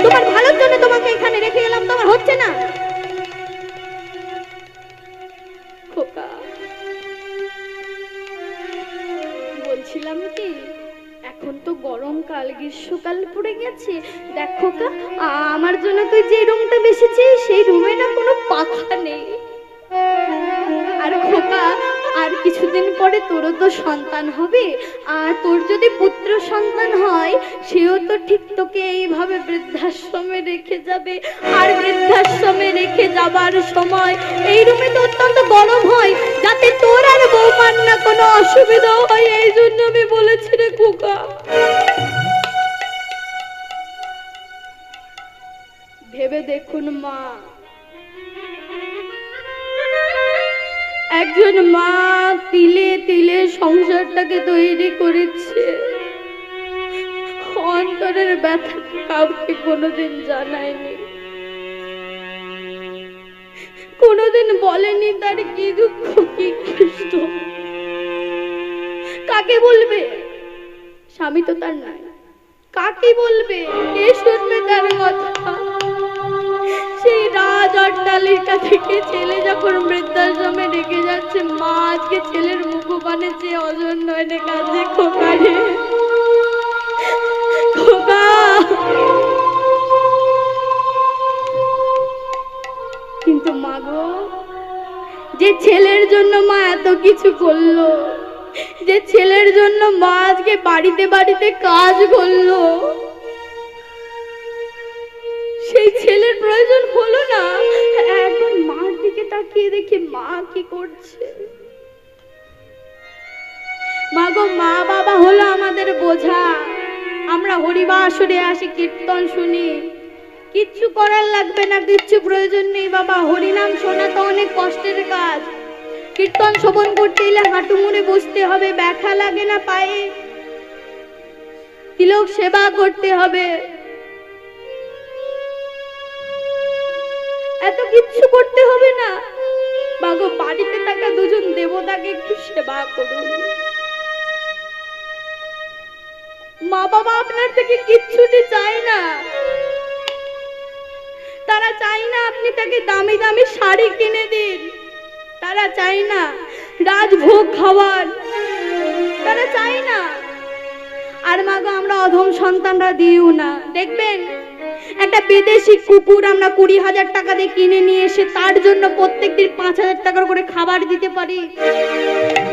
তোমার ভালোর জন্য তোমাকে এখানে রেখে গেলাম, তোমার হচ্ছে না? খোকা, বলছিলাম কি, এখন তো গরমকাল, গ্রীষ্মকাল পড়ে গেছে। দেখ খোকা, আমার জন্য তুই যে রুমটা বেসেছিস সেই রুমে না কোনো পাখা নেই। আর খোকা, আর কিছুদিন পরে তোরও তো সন্তান হবে, আর তোর যদি পুত্র সন্তান হয়, সেও তো ঠিক তোকে এইভাবে বৃদ্ধাশ্রমে রেখে যাবে। আর বৃদ্ধাশ্রমে রেখে যাবার সময় এই রুমে তো অত্যন্ত গরম হয়, যাতে তোর আর বৌমার না কোনো অসুবিধা হয়, এই জন্য আমি বলেছি রে খোকা। ভেবে দেখুন মা, একজন মা তিলে তিলে সংসারটাকে তৈরি করেছে, অন্তরের ব্যথা কাউকে কোনোদিন জানায়নি, কোনোদিন বলেনি তার কি দুঃখ কি কষ্ট। কাকে বলবে? স্বামী তো তার নাই, কাকে বলবে? কে শুনবে তার কথা? সেই রাজ অট্টালিকা থেকে ছেলে যখন বৃদ্ধাশ্রমে রেখে যাচ্ছে, মা আজকে ছেলের মুখপানে যে অজন নয়নে কাঁদছে, খোকা রে, খোকা। কিন্তু মা গো, যে ছেলের জন্য মা এত কিছু করলো, যে ছেলের জন্য মা আজকে বাড়িতে বাড়িতে কাজ করলো, সেই ছেলের প্রয়োজন হলো না এখন মার দিকে তাকিয়ে দেখি মা কি করছে। মা গো, মা বাবা হলো আমাদের বোঝা। আমরা হরিবাসরে আসি, কীর্তন শুনি, কিচ্ছু করার লাগবে না, কিচ্ছু প্রয়োজন নেই বাবা। হরিনাম শোনা তো অনেক কষ্টের কাজ, কীর্তন শ্রবণ করতে এলে হাঁটু মুড়ে বসতে হবে, ব্যথা লাগে না পায়ে, তিলক সেবা করতে হবে, এত কিচ্ছু করতে হবে না। মাগো, বাড়িতে থাকা দুজন দেবতাকে একটু সেবা করুন। মা বাবা আপনার থেকে কিচ্ছুটি চায় না, তারা চায় না আপনি তাকে দামি দামি শাড়ি কিনে দিন, তারা চায় না রাজভোগ খাওয়ার, তারা চায় না। আর মাগো, আমরা অধম সন্তানরা দিও না। দেখবেন একটা বিদেশি কুকুর আমরা 20,000 টাকা দিয়ে কিনে নিয়ে এসে তার জন্য প্রত্যেকদিন 5,000 টাকা করে খাবার দিতে পারি,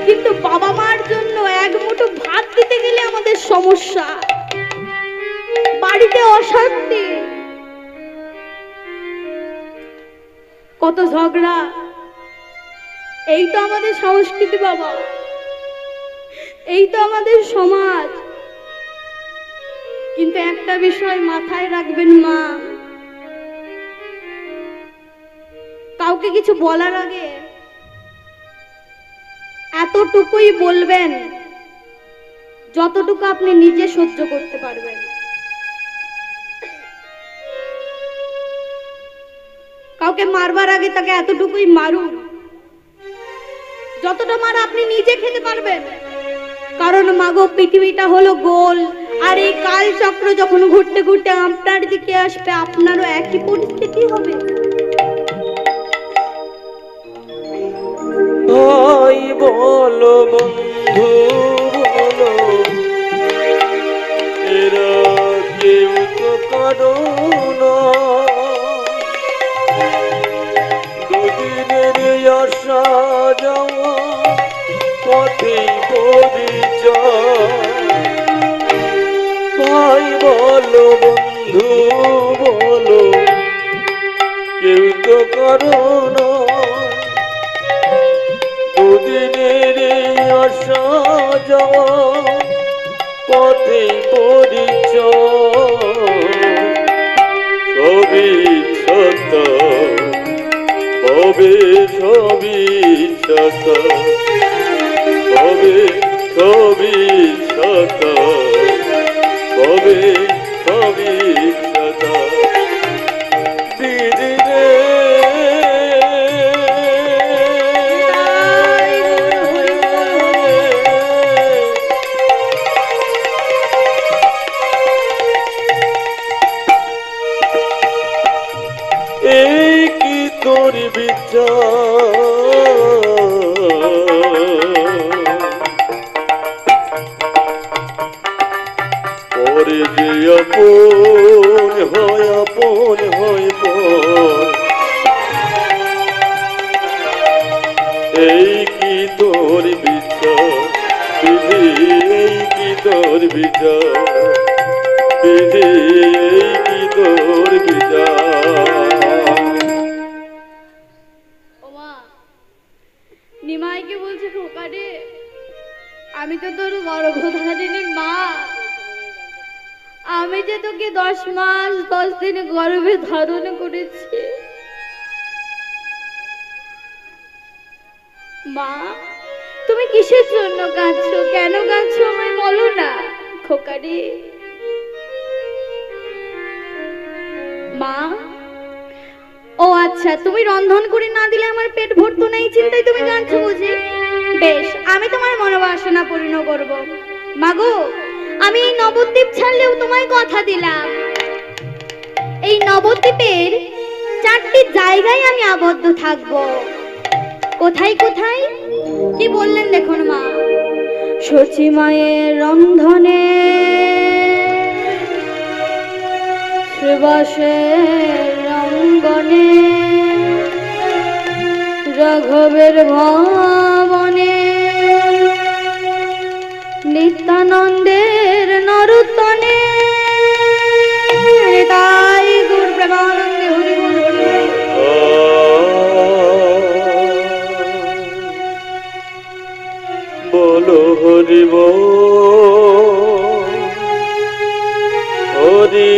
কিন্তু বাবা মার জন্য এক মুঠো ভাত দিতে গেলে আমাদের সমস্যা, বাড়িতে অশান্তি, কত ঝগড়া। এই তো আমাদের সংস্কৃতি বাবা, এই তো আমাদের সমাজ। কিন্তু একটা বিষয় মাথায় রাখবেন মা, কাউকে কিছু বলার আগে এতটুকুই বলবেন যতটুকু আপনি নিজে সহ্য করতে পারবেন। কাউকে মারবার আগে তাকে এতটুকুই মারুন যতটা মার আপনি নিজে খেতে পারবেন। কারণ মাগো, পৃথিবীটা হলো গোল, আর এই কাল চক্র যখন ঘুরতে ঘুরতে আপনার দিকে আসবে, আপনারও একই পরিস্থিতি হবে। তাই বলো বন্ধু বলো, এরা কেউ তো কারো না, দুদিনের আসা যাওয়া পথে পরিচয়। তাই বলো বন্ধু বলো, কেউ তো কারো না, দুদিনের আসা যাওয়া পথে পরিচয়। সবই ছতা ববে, সবই ছতা ববে, সবই ছতা ববে, সবই ছতা। দিদি রে এই কি তোর পরে যে আপন হয়, আপন হয় পর। এই কি তোর বিচার বিধি, এই কি তোর বিচার বিধি, এই কি তোর বিচার। নিমাইকে বলছে, খোকা রে, আমি তো তোর গর্ভধারিণী মা, আমি যে তোকে 10 মাস 10 দিন গর্ভে ধারণ করেছি। মা, তুমি কিসের জন্য কাঁদছো? কেন কাঁদছো আমায় বলো না খোকা রে। মা, ও আচ্ছা, তুমি রন্ধন করে না দিলে আমার পেট ভরতো না, এই চিন্তায় তুমি কাঁদছো বুঝি? বেশ, আমি তোমার মনোবাসনা পূর্ণ করব। মাগো, আমি এই নবদ্বীপ ছাড়লেও তোমায় কথা দিলাম, এই নবদ্বীপের 4টি জায়গায় আমি আবদ্ধ থাকব। কোথায় কোথায় কি বললেন দেখুন মা। সচি মায়ের রন্ধনে, শ্রীবাসের রঙ্গনে, রাঘবের ভবনে, নিত্যানন্দের নরতনে। তাই গুরু প্রেমানন্দে হরি বল হরি বলো হরি বল হরি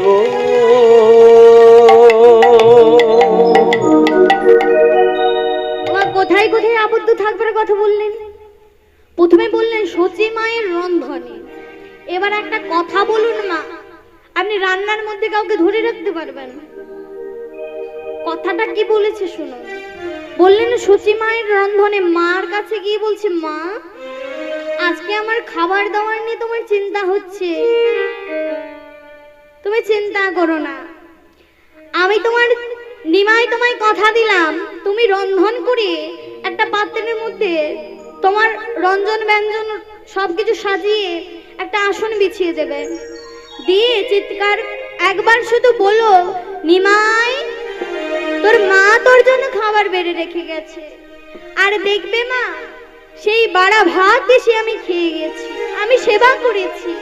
বল। কোথায় কোথায় আবদ্ধ থাকবার কথা বললেন? প্রথমে বললেন সচি মায়ের রন্ধনে। এবার একটা কথা বলুন মা, আপনি রান্নার মধ্যে কাউকে ধরে রাখতে পারবেন? কথাটা কি বলেছে শুনুন। বললেন সচি মায়ের রন্ধনে, মার কাছে গিয়ে বলছে, মা আজকে আমার খাবার দাবার নিয়ে তোমার চিন্তা হচ্ছে, তুমি চিন্তা করো না, আমি তোমার নিমাই তোমায় কথা দিলাম, তুমি রন্ধন করে একটা পাত্রের মধ্যে তোমার রঞ্জন ব্যঞ্জন সবকিছু সাজিয়ে একটা আসন বিছিয়ে দেবে, দিয়ে চিৎকার একবার শুধু বলো, নিমাই তোর মা তোর জন্য খাবার বেড়ে রেখে গেছে। আর দেখবে মা, সেই বাড়া ভাত বেশি আমি খেয়ে গেছি, আমি সেবা করেছি।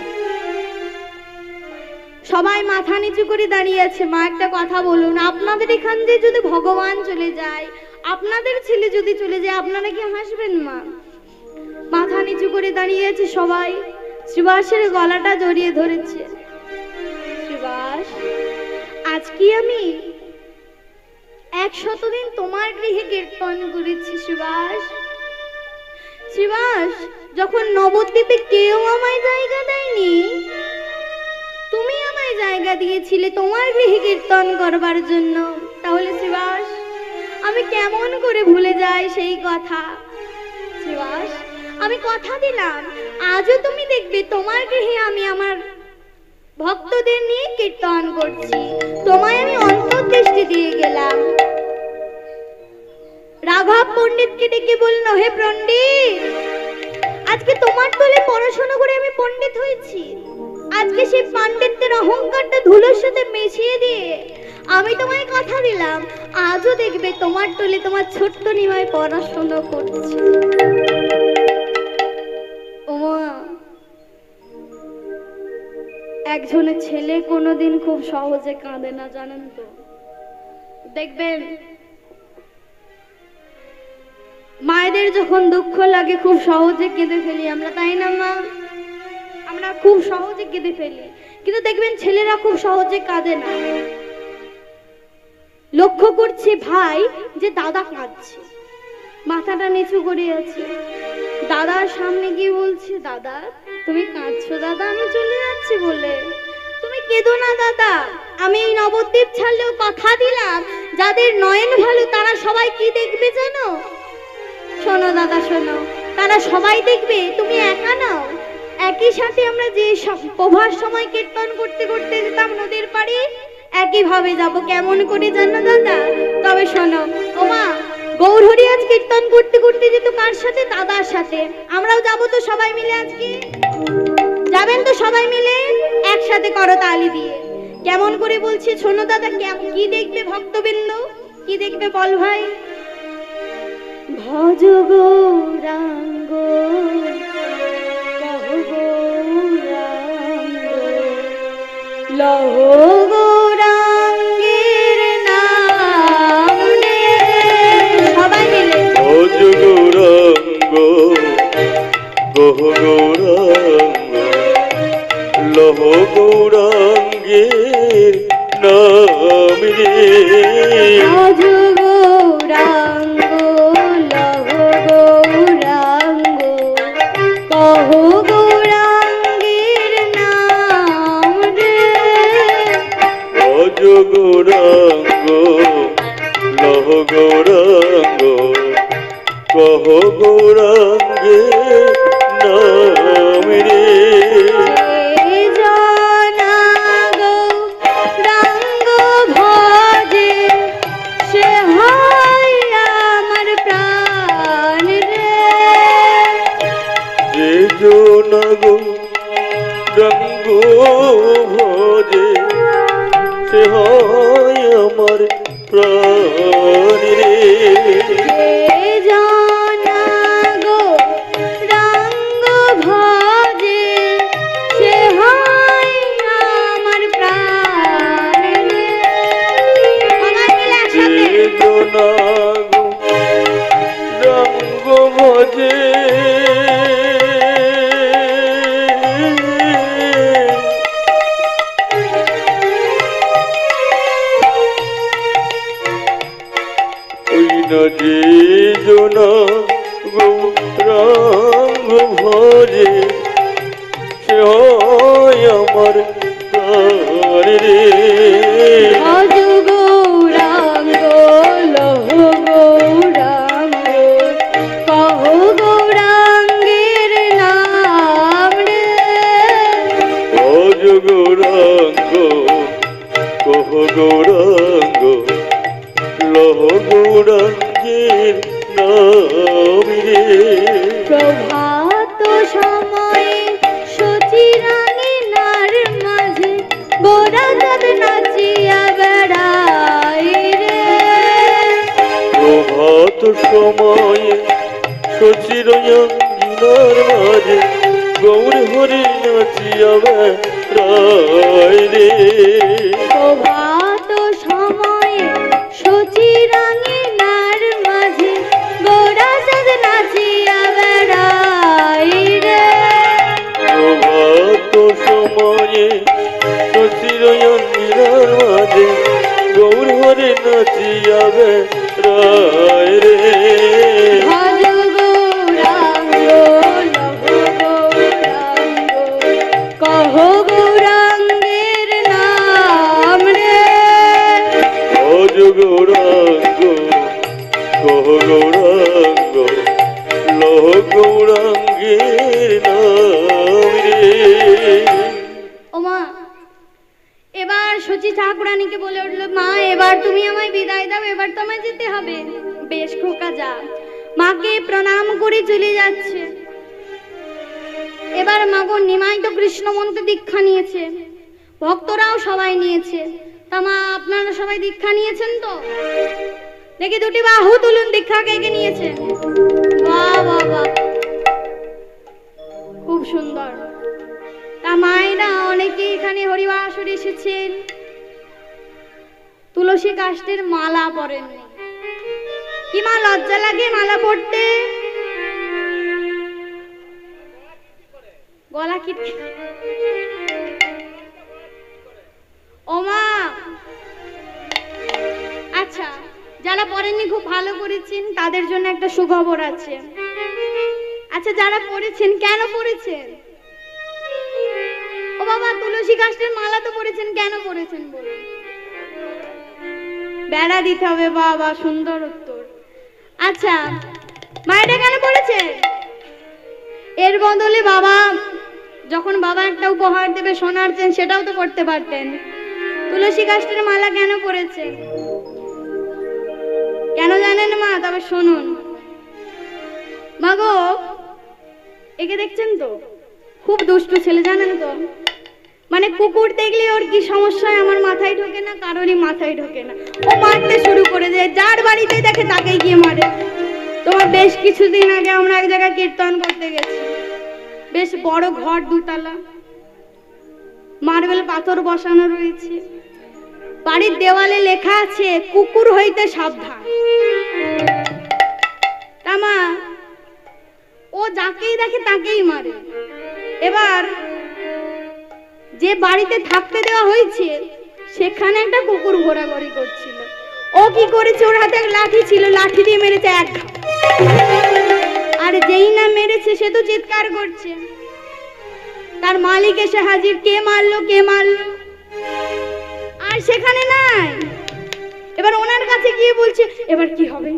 সবাই মাথা নিচু করে দাঁড়িয়ে আছে। মা একটা কথা বলুন, আপনাদের এখান দিয়ে যদি ভগবান চলে যায়, আপনাদের ছেলে যদি চলে যায়, আপনারা কি হাসবেন? মা মাথা নিচু করে করে দাঁড়িয়ে আছে সবাই শ্রীবাসের গলাটা জড়িয়ে ধরেছে। শ্রীবাস, আজ কি আমি 100 দিন তোমার গৃহে কীর্তন করেছি শ্রীবাস। শ্রীবাস, যখন নবদ্বীপে কেউ আমায় জায়গা দেয়নি, তুমি আমায় জায়গা দিয়েছিলে তোমার গৃহে কীর্তন করবার জন্য। তাহলে শ্রীবাস, আমি কেমন করে ভুলে যাই সেই কথা। শ্রীবাস, আমি কথা দিলাম আজও তুমি দেখবে তোমার গৃহে আমি আমার ভক্তদের নিয়ে কীর্তন করছি। তোমায় আমি অন্তর্দৃষ্টি দিয়ে গেলাম। রাঘব পণ্ডিতকে ডেকে বলল, হে পণ্ডিত, আজকে তোমার তোলে পড়াশোনা করে আমি পণ্ডিত হয়েছি। আজকে সেই পাণ্ডিত্যের অহংকারটা ধুলোর সাথে মিশিয়ে দিয়ে আমি তোমায় কথা দিলাম আজও দেখবে তোমার তোলে তোমার ছোট্ট নিমায় পড়াশোনা করছি। ওমা, একজনের ছেলে কোনোদিন খুব সহজে কাঁদে না, জানেন তো। দেখবেন মায়েদের যখন দুঃখ লাগে খুব সহজে কেঁদে ফেলি আমরা, তাই না মা? আমরা খুব সহজে কেঁদে ফেলি, কিন্তু দেখবেন ছেলেরা খুব সহজে কাঁদে না। লক্ষ্য করছে ভাই যে দাদা কাঁদছে, মাথাটা নিচু করে আছে। দাদার সামনে গিয়ে বলছে, দাদা তুমি কাঁদছো? দাদা আমি চলে যাচ্ছি বলে। তুমি কেঁদো না দাদা, আমি এই নবদ্বীপ ছাড়লেও কথা দিলাম যাদের নয়ন ভালো তারা সবাই কি দেখবে জানো? শোনো দাদা শোনো, তারা সবাই দেখবে তুমি একা নাও। একই সাথে আমরা যে প্রভার সময় কীর্তন করতে করতে যেতাম নদীর পাড়ে, একই ভাবে যাব। কেমন করে জানো দাদা? তবে শোনো, ওমা গৌরহরি আজ কীর্তন করতে করতে যেত কার সাথে? দাদার সাথে। আমরাও যাবো তো সবাই মিলে, আজকে যাবেন তো সবাই মিলে? একসাথে করো তালি দিয়ে। কেমন করে বলছে শোনো দাদা, কি দেখবে ভক্তবৃন্দ? কি দেখবে বল ভাই? ভজ গৌরাঙ্গ কহ গৌরাঙ্গ লহ গৌরাঙ্গের নাম নে। সবাই মিলে ভজ গৌরাঙ্গ কহ গৌরাঙ্গ লহ গৌরাঙ্গের নাম রে। ভজ গৌরাঙ্গ লহ গৌরাঙ্গ কহ গৌরাঙ্গের নাম রে। ভজ গৌরাঙ্গ লহ গৌরাঙ্গ কহ গৌরাঙ্গের নাম রে। রঙ্গ ভজে সে হয় আমার প্রাণ রে। জানা গো রঙ্গ ভজে সে হয় আমার প্রাণ রে। জানা গো রঙ্গ ভজে যে জনা গৌরাঙ্গ ভজে সে হয় আমার প্রাণ রে। ভজ গৌরাঙ্গ লহ গৌরাঙ্গ কহ গৌরাঙ্গের নাম রে। ভজ গৌরাঙ্গ কহ গৌরাঙ্গ লহ গৌরাঙ্গের নাম রে। প্রভাত সময়ে সচিরানী নার মাঝে গোরাচাঁদ নাচিয়া বেড়ায় রে। প্রভাত সময়ে সচিরাঙ্গিনার মাঝে গৌর হরি নাচিয়া বেড়ায় রে। প্রভাত সময়ে সচিরানী নার মাঝে গোরাচাঁদ নাচিয়া বেড়ায় রে। নাচিয়াবে রায় রে ভজ গৌরাঙ্গ লহ গৌরাঙ্গ কহ গৌরাঙ্গের নাম রে ভজ গৌরাঙ্গ কহ গৌরাঙ্গ লহ গৌরাঙ্গের নাম রে। ওমা এবার সচি ঠাকুরানীকে বলে উঠলো, মা এবার তুমি আমায় বিদায় দাও, এবার তো আমায় যেতে হবে। বেশ খোকা যা। মাকে প্রণাম করে চলে যাচ্ছে। এবার মাগো নিমাই তো কৃষ্ণ মন্ত্রে দীক্ষা নিয়েছে, ভক্তরাও সবাই নিয়েছে। তা মা আপনারা সবাই দীক্ষা নিয়েছেন তো? দেখি দুটি বাহু তুলুন, দীক্ষা কে কে নিয়েছেন? বাহ বাহ বাহ, খুব সুন্দর। তা মায়েরা অনেকে এখানে হরিবাসরে এসেছেন, তুলসী কাষ্ঠের মালা পরেননি। কি মা লজ্জা লাগে মালা পরতে? গলা কিটকে ও মা। আচ্ছা, যারা পরেননি খুব ভালো করেছেন, তাদের জন্য একটা সুখবর আছে। আচ্ছা, যারা পড়েছেন কেন পড়েছেন? ও বাবা, তুলসী কাষ্ঠের মালা তো পড়েছেন, কেন পড়েছেন বলুন? বেড়া দিতে হবে। বাবা, সুন্দর উত্তর। আচ্ছা, মায়েরা কেন পড়েছে? এর বদলে বাবা যখন বাবা একটা উপহার দেবে সোনার চেন, সেটাও তো করতে পারতেন। তুলসী কাষ্ঠের মালা কেন পড়েছে কেন জানেন মা? তবে শুনুন। মাগো, একে দেখছেন তো, খুব দুষ্টু ছেলে, জানেন তো? মানে কুকুর দেখলে ওর কি সমস্যা আমার মাথায় ঢোকে না, কারোরই মাথায় ঢোকে না। ও মারতে শুরু করে দেয়, যার বাড়িতে দেখে তাকেই গিয়ে মারে। তোমার বেশ কিছুদিন আগে আমরা এক জায়গায় কীর্তন করতে গেছি, বেশ বড় ঘর, দুতলা, মার্বেল পাথর বসানো রয়েছে, বাড়ির দেওয়ালে লেখা আছে কুকুর হইতে সাবধান। তামা ও যাকেই দেখে তাকেই মারে। এবার যে বাড়িতে থাকতে দেওয়া হয়েছে সেখানে একটা কুকুর ঘোরাঘুরি করছিল। ও কি করেছে, ওর হাতে লাঠি ছিল, লাঠি দিয়ে মেরেছে এক ঘা। আর যেই না মেরেছে সে তো চিৎকার করছে। তার মালিক এসে হাজির, কে মারলো কে মারলো, আর সেখানে নাই। এবার ওনার কাছে গিয়ে বলছে এবার কি হবে?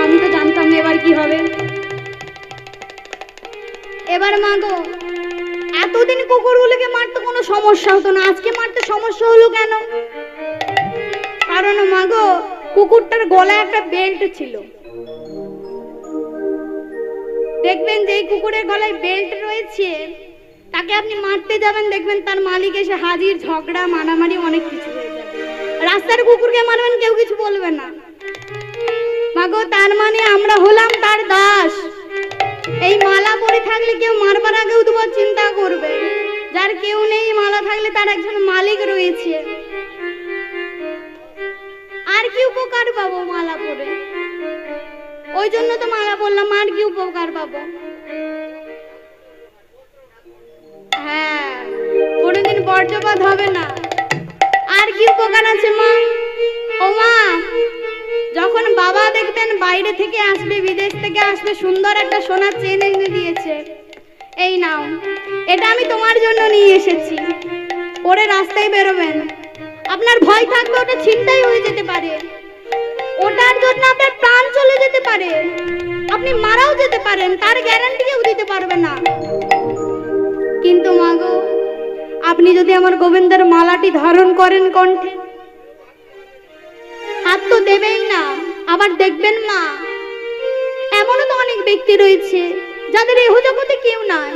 আমি তো জানতাম না এবার কি হবে। এবার মাগো, এতদিন কুকুরগুলোকে মারতে কোনো সমস্যা হতো না, আজকে মারতে সমস্যা হলো কেন? কারণ মাগো, কুকুরটার গলায় একটা বেল্ট ছিল। দেখবেন যে কুকুরের গলায় বেল্ট রয়েছে, তাকে আপনি মারতে যাবেন, দেখবেন তার মালিক এসে হাজির, ঝগড়া মারামারি অনেক কিছু হয়ে যাবে। রাস্তার কুকুরকে মারবেন, কেউ কিছু বলবে না। মাগো, তার মানে আমরা হলাম তার দাস। এই মালা পরে থাকলে কেউ মারবার আগেও দুবার চিন্তা করবে। যার কেউ নেই, মালা থাকলে তার একজন মালিক রয়েছে। আর কি উপকার পাবো মালা পরে? ওই জন্য তো মালা বললাম, আর কি উপকার পাবো? হ্যাঁ, কোনোদিন বর্জ্যপাত হবে না। আর কি উপকার আছে মা? ও মা, যখন বাবা দেখবেন বাইরে থেকে আসবে, বিদেশ থেকে আসবে, সুন্দর একটা সোনার চেন এনে দিয়েছে, এই নাও, এটা আমি তোমার জন্য নিয়ে এসেছি, পরে রাস্তায় বেরোবেন, আপনার ভয় থাকবে ওটা ছিনতাই হয়ে যেতে পারে, ওটার জন্য আপনার প্রাণ চলে যেতে পারে, আপনি মারাও যেতে পারেন, তার গ্যারান্টি কেউ দিতে পারবে না। কিন্তু মাগো, আপনি যদি আমার গোবিন্দের মালাটি ধারণ করেন কণ্ঠে, হাত তো দেবেই না। আবার দেখবেন মা, এমনও তো অনেক ব্যক্তি রয়েছে যাদের এহ জগতে কেউ নাই,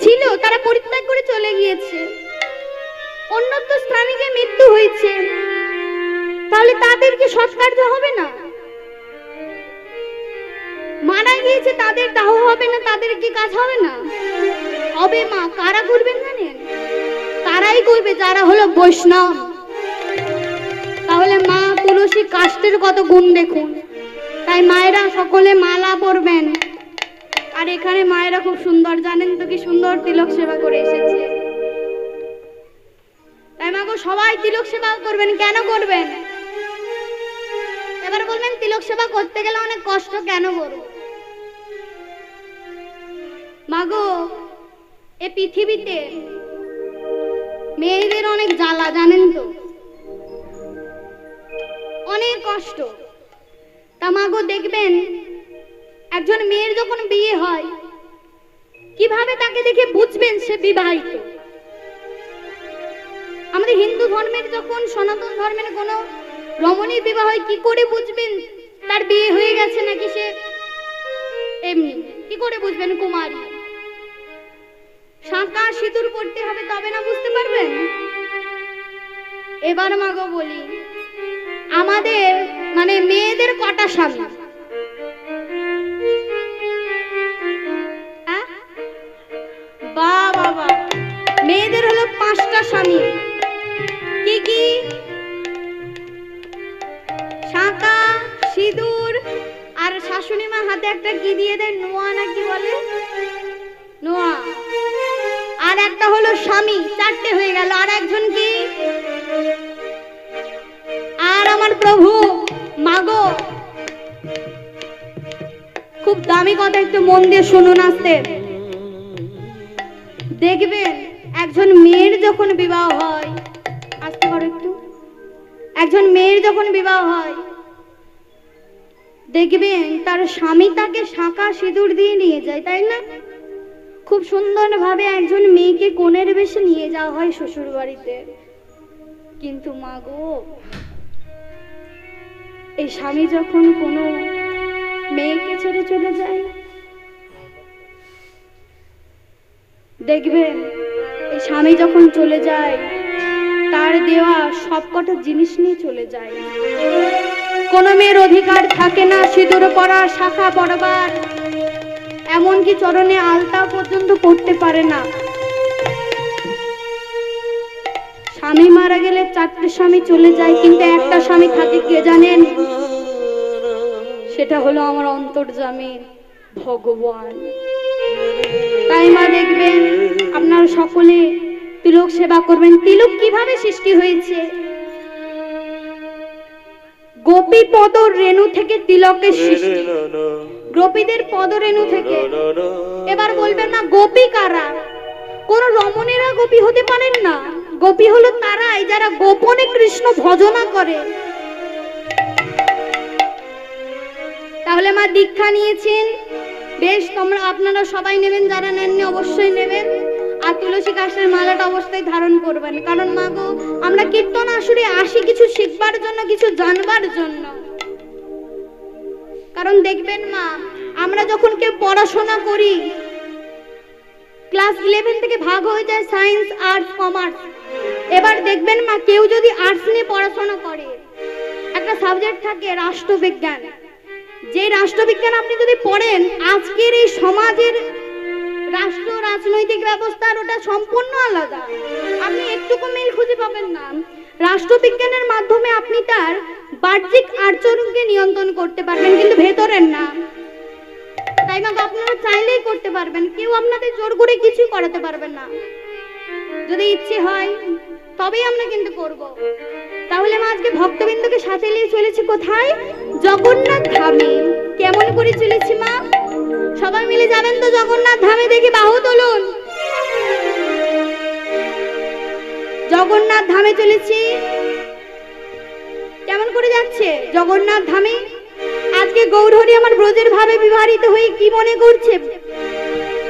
ছিল, তারা পরিত্যাগ করে চলে গিয়েছে, অন্যত্র স্থানে গিয়ে মৃত্যু হয়েছে, তাহলে তাদেরকে সৎকার্য হবে না? মারা গিয়েছে, তাদের দাহ হবে না, তাদের কি কাজ হবে না? হবে মা। কারা করবেন জানেন? তারাই করবে যারা হলো বৈষ্ণব। তাহলে মা তুলসী কাষ্ঠের কত গুণ দেখুন। তাই মায়েরা সকলে মালা পরবেন। আর এখানে মায়েরা খুব সুন্দর, জানেন তো কি সুন্দর তিলক সেবা করে এসেছে। তাই মা গো, সবাই তিলক সেবা করবেন। কেন করবেন? এবার বলবেন তিলক সেবা করতে গেলে অনেক কষ্ট কেন করব? মাগো, এ পৃথিবীতে মেয়েদের অনেক জ্বালা, জানেন তো, অনেক কষ্ট। তা মাগো দেখবেন একজন মেয়ের যখন বিয়ে হয় কিভাবে তাকে দেখে বুঝবেন সে বিবাহিত? আমাদের হিন্দু ধর্মের যখন সনাতন ধর্মের কোনো রমণীর বিবাহ হয় কি করে বুঝবেন তার বিয়ে হয়ে গেছে নাকি সে এমনি? কি করে বুঝবেন? কুমারী শাঁখা সিঁদুর পড়তে হবে, তবে না বুঝতে পারবেন। এবার মাগো বলি, আমাদের মানে মেয়েদের কটা স্বামী? বাবা, মেয়েদের হলো 5টা স্বামী। কি কি? শাঁখা সিঁদুর আর শাশুড়ি মা হাতে একটা কি দিয়ে দেয়, নোয়া না কি বলে, নোয়া। আর একটা হলো স্বামী, 4টে হয়ে গেল। আর একজন কি? আর আমার প্রভু মাগো, খুব দামি কথা, একটু মন দিয়ে শুনুন আস্তে। দেখবেন একজন মেয়ের যখন বিবাহ হয়, আস্তে করো একটু, একজন মেয়ের যখন বিবাহ হয় দেখবেন তার স্বামী তাকে শাঁখা সিঁদুর দিয়ে নিয়ে যায়, তাই না? খুব সুন্দর ভাবে একজন মেয়েকে কোণের বেশে নিয়ে যাওয়া হয় শ্বশুর বাড়িতে। কিন্তু মাগো, এই স্বামী যখন কোনো মেয়েকে ছেড়ে চলে যায় দেখবেন এই স্বামী যখন চলে যায় তার দেওয়া সবকটা জিনিস নিয়ে চলে যায়। কোনো মেয়ের অধিকার থাকে না সিঁদুর পরা, শাখা পরবার, এমনকি চরণে আলতা পর্যন্ত পড়তে পারে না। স্বামী মারা গেলে 4টে স্বামী চলে যায়, কিন্তু একটা স্বামী থাকে, কে জানেন? সেটা হলো আমার অন্তর্যামী ভগবান। তাই মা দেখবেন আপনারা সকলে তিলক সেবা করবেন। তিলক কিভাবে সৃষ্টি হয়েছে? গোপী পদ রেণু থেকে তিলকের সৃষ্টি, গোপীদের পদ রেণু থেকে। এবার বলবেন না গোপী কারা? কোন রমণীরা গোপী হতে পারেন না। গোপী হলো তারাই যারা গোপনে কৃষ্ণ ভজনা করে। তাহলে মা দীক্ষা নিয়েছেন, বেশ, তোমরা আপনারা সবাই নেবেন, যারা নেননি অবশ্যই নেবেন। আর তুলসী গাছের মালাটা অবশ্যই ধারণ করবেন, কারণ মা গো, আমরা কীর্তন আসরে আসি কিছু শিখবার জন্য, কিছু জানবার জন্য। কারণ দেখবেন মা, আমরা যখন কেউ পড়াশোনা করি, ক্লাস 11 থেকে ভাগ হয়ে যায় সায়েন্স, আর্টস, কমার্স। এবার দেখবেন মা, কেউ যদি আর্টস নিয়ে পড়াশোনা করে, একটা সাবজেক্ট থাকে রাষ্ট্রবিজ্ঞান। যে রাষ্ট্রবিজ্ঞান আপনি যদি পড়েন, আজকের এই সমাজের রাষ্ট্র রাজনৈতিক ব্যবস্থার ওটা সম্পূর্ণ আলাদা, আপনি একটুকু মিল খুঁজে পাবেন না। রাষ্ট্রবিজ্ঞানের মাধ্যমে আপনি তার বাহ্যিক আচরণকে নিয়ন্ত্রণ করতে পারবেন, কিন্তু ভেতরের না। তাই মা আপনারা চাইলেই করতে পারবেন, কেউ আপনাদের জোর করে কিছু করাতে পারবেন না। যদি ইচ্ছে হয় তবেই আমরা কিন্তু করব। তাহলে মা আজকে ভক্তবৃন্দকে সাথে নিয়ে চলেছি কোথায়? জগন্নাথ ধামে। কেমন করে চলেছি মা? সবাই মিলে যাবেন তো জগন্নাথ ধামে? দেখি বাহু তুলুন। জগন্নাথ ধামে চলেছি। কেমন করে যাচ্ছে জগন্নাথ ধামে? আজকে গৌরহরি আমার ব্রজের ভাবে বিবাহিত হয়ে কি মনে করছে?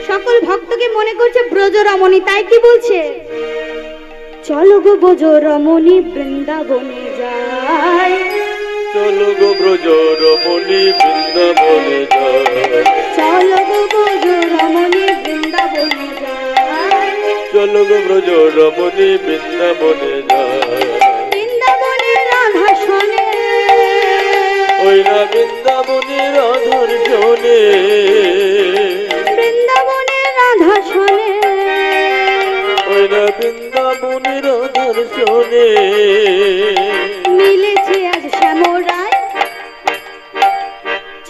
সকল ভক্তকে মনে করছে ব্রজ রমণী। তাই কি বলছে? চলো গো ব্রজ রমণী বৃন্দাবনে যাই, চলো গো ব্রজ রমণী বৃন্দাবনে যাই, চলো গো ব্রজ রমণী বৃন্দাবনে যাই, চলো গো ব্রজ রমণী বৃন্দাবনে যাই। বৃন্দাবনে রাধা শোনে, ওই না বৃন্দাবনে রাধার শোনে, বৃন্দাবনে রাধা শোনে, ওই না বৃন্দাবনে রাধার শোনে। মিলেছে আজ শ্যামরায়,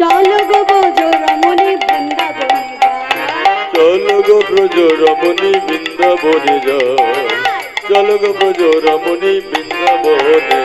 চলো গো ব্রজ রমণী বৃন্দাবনে যাই, চলো গো ব্রজ রমণী বৃন্দাবনে যাই, চলো গো ব্রজ রমণী বৃন্দাবনে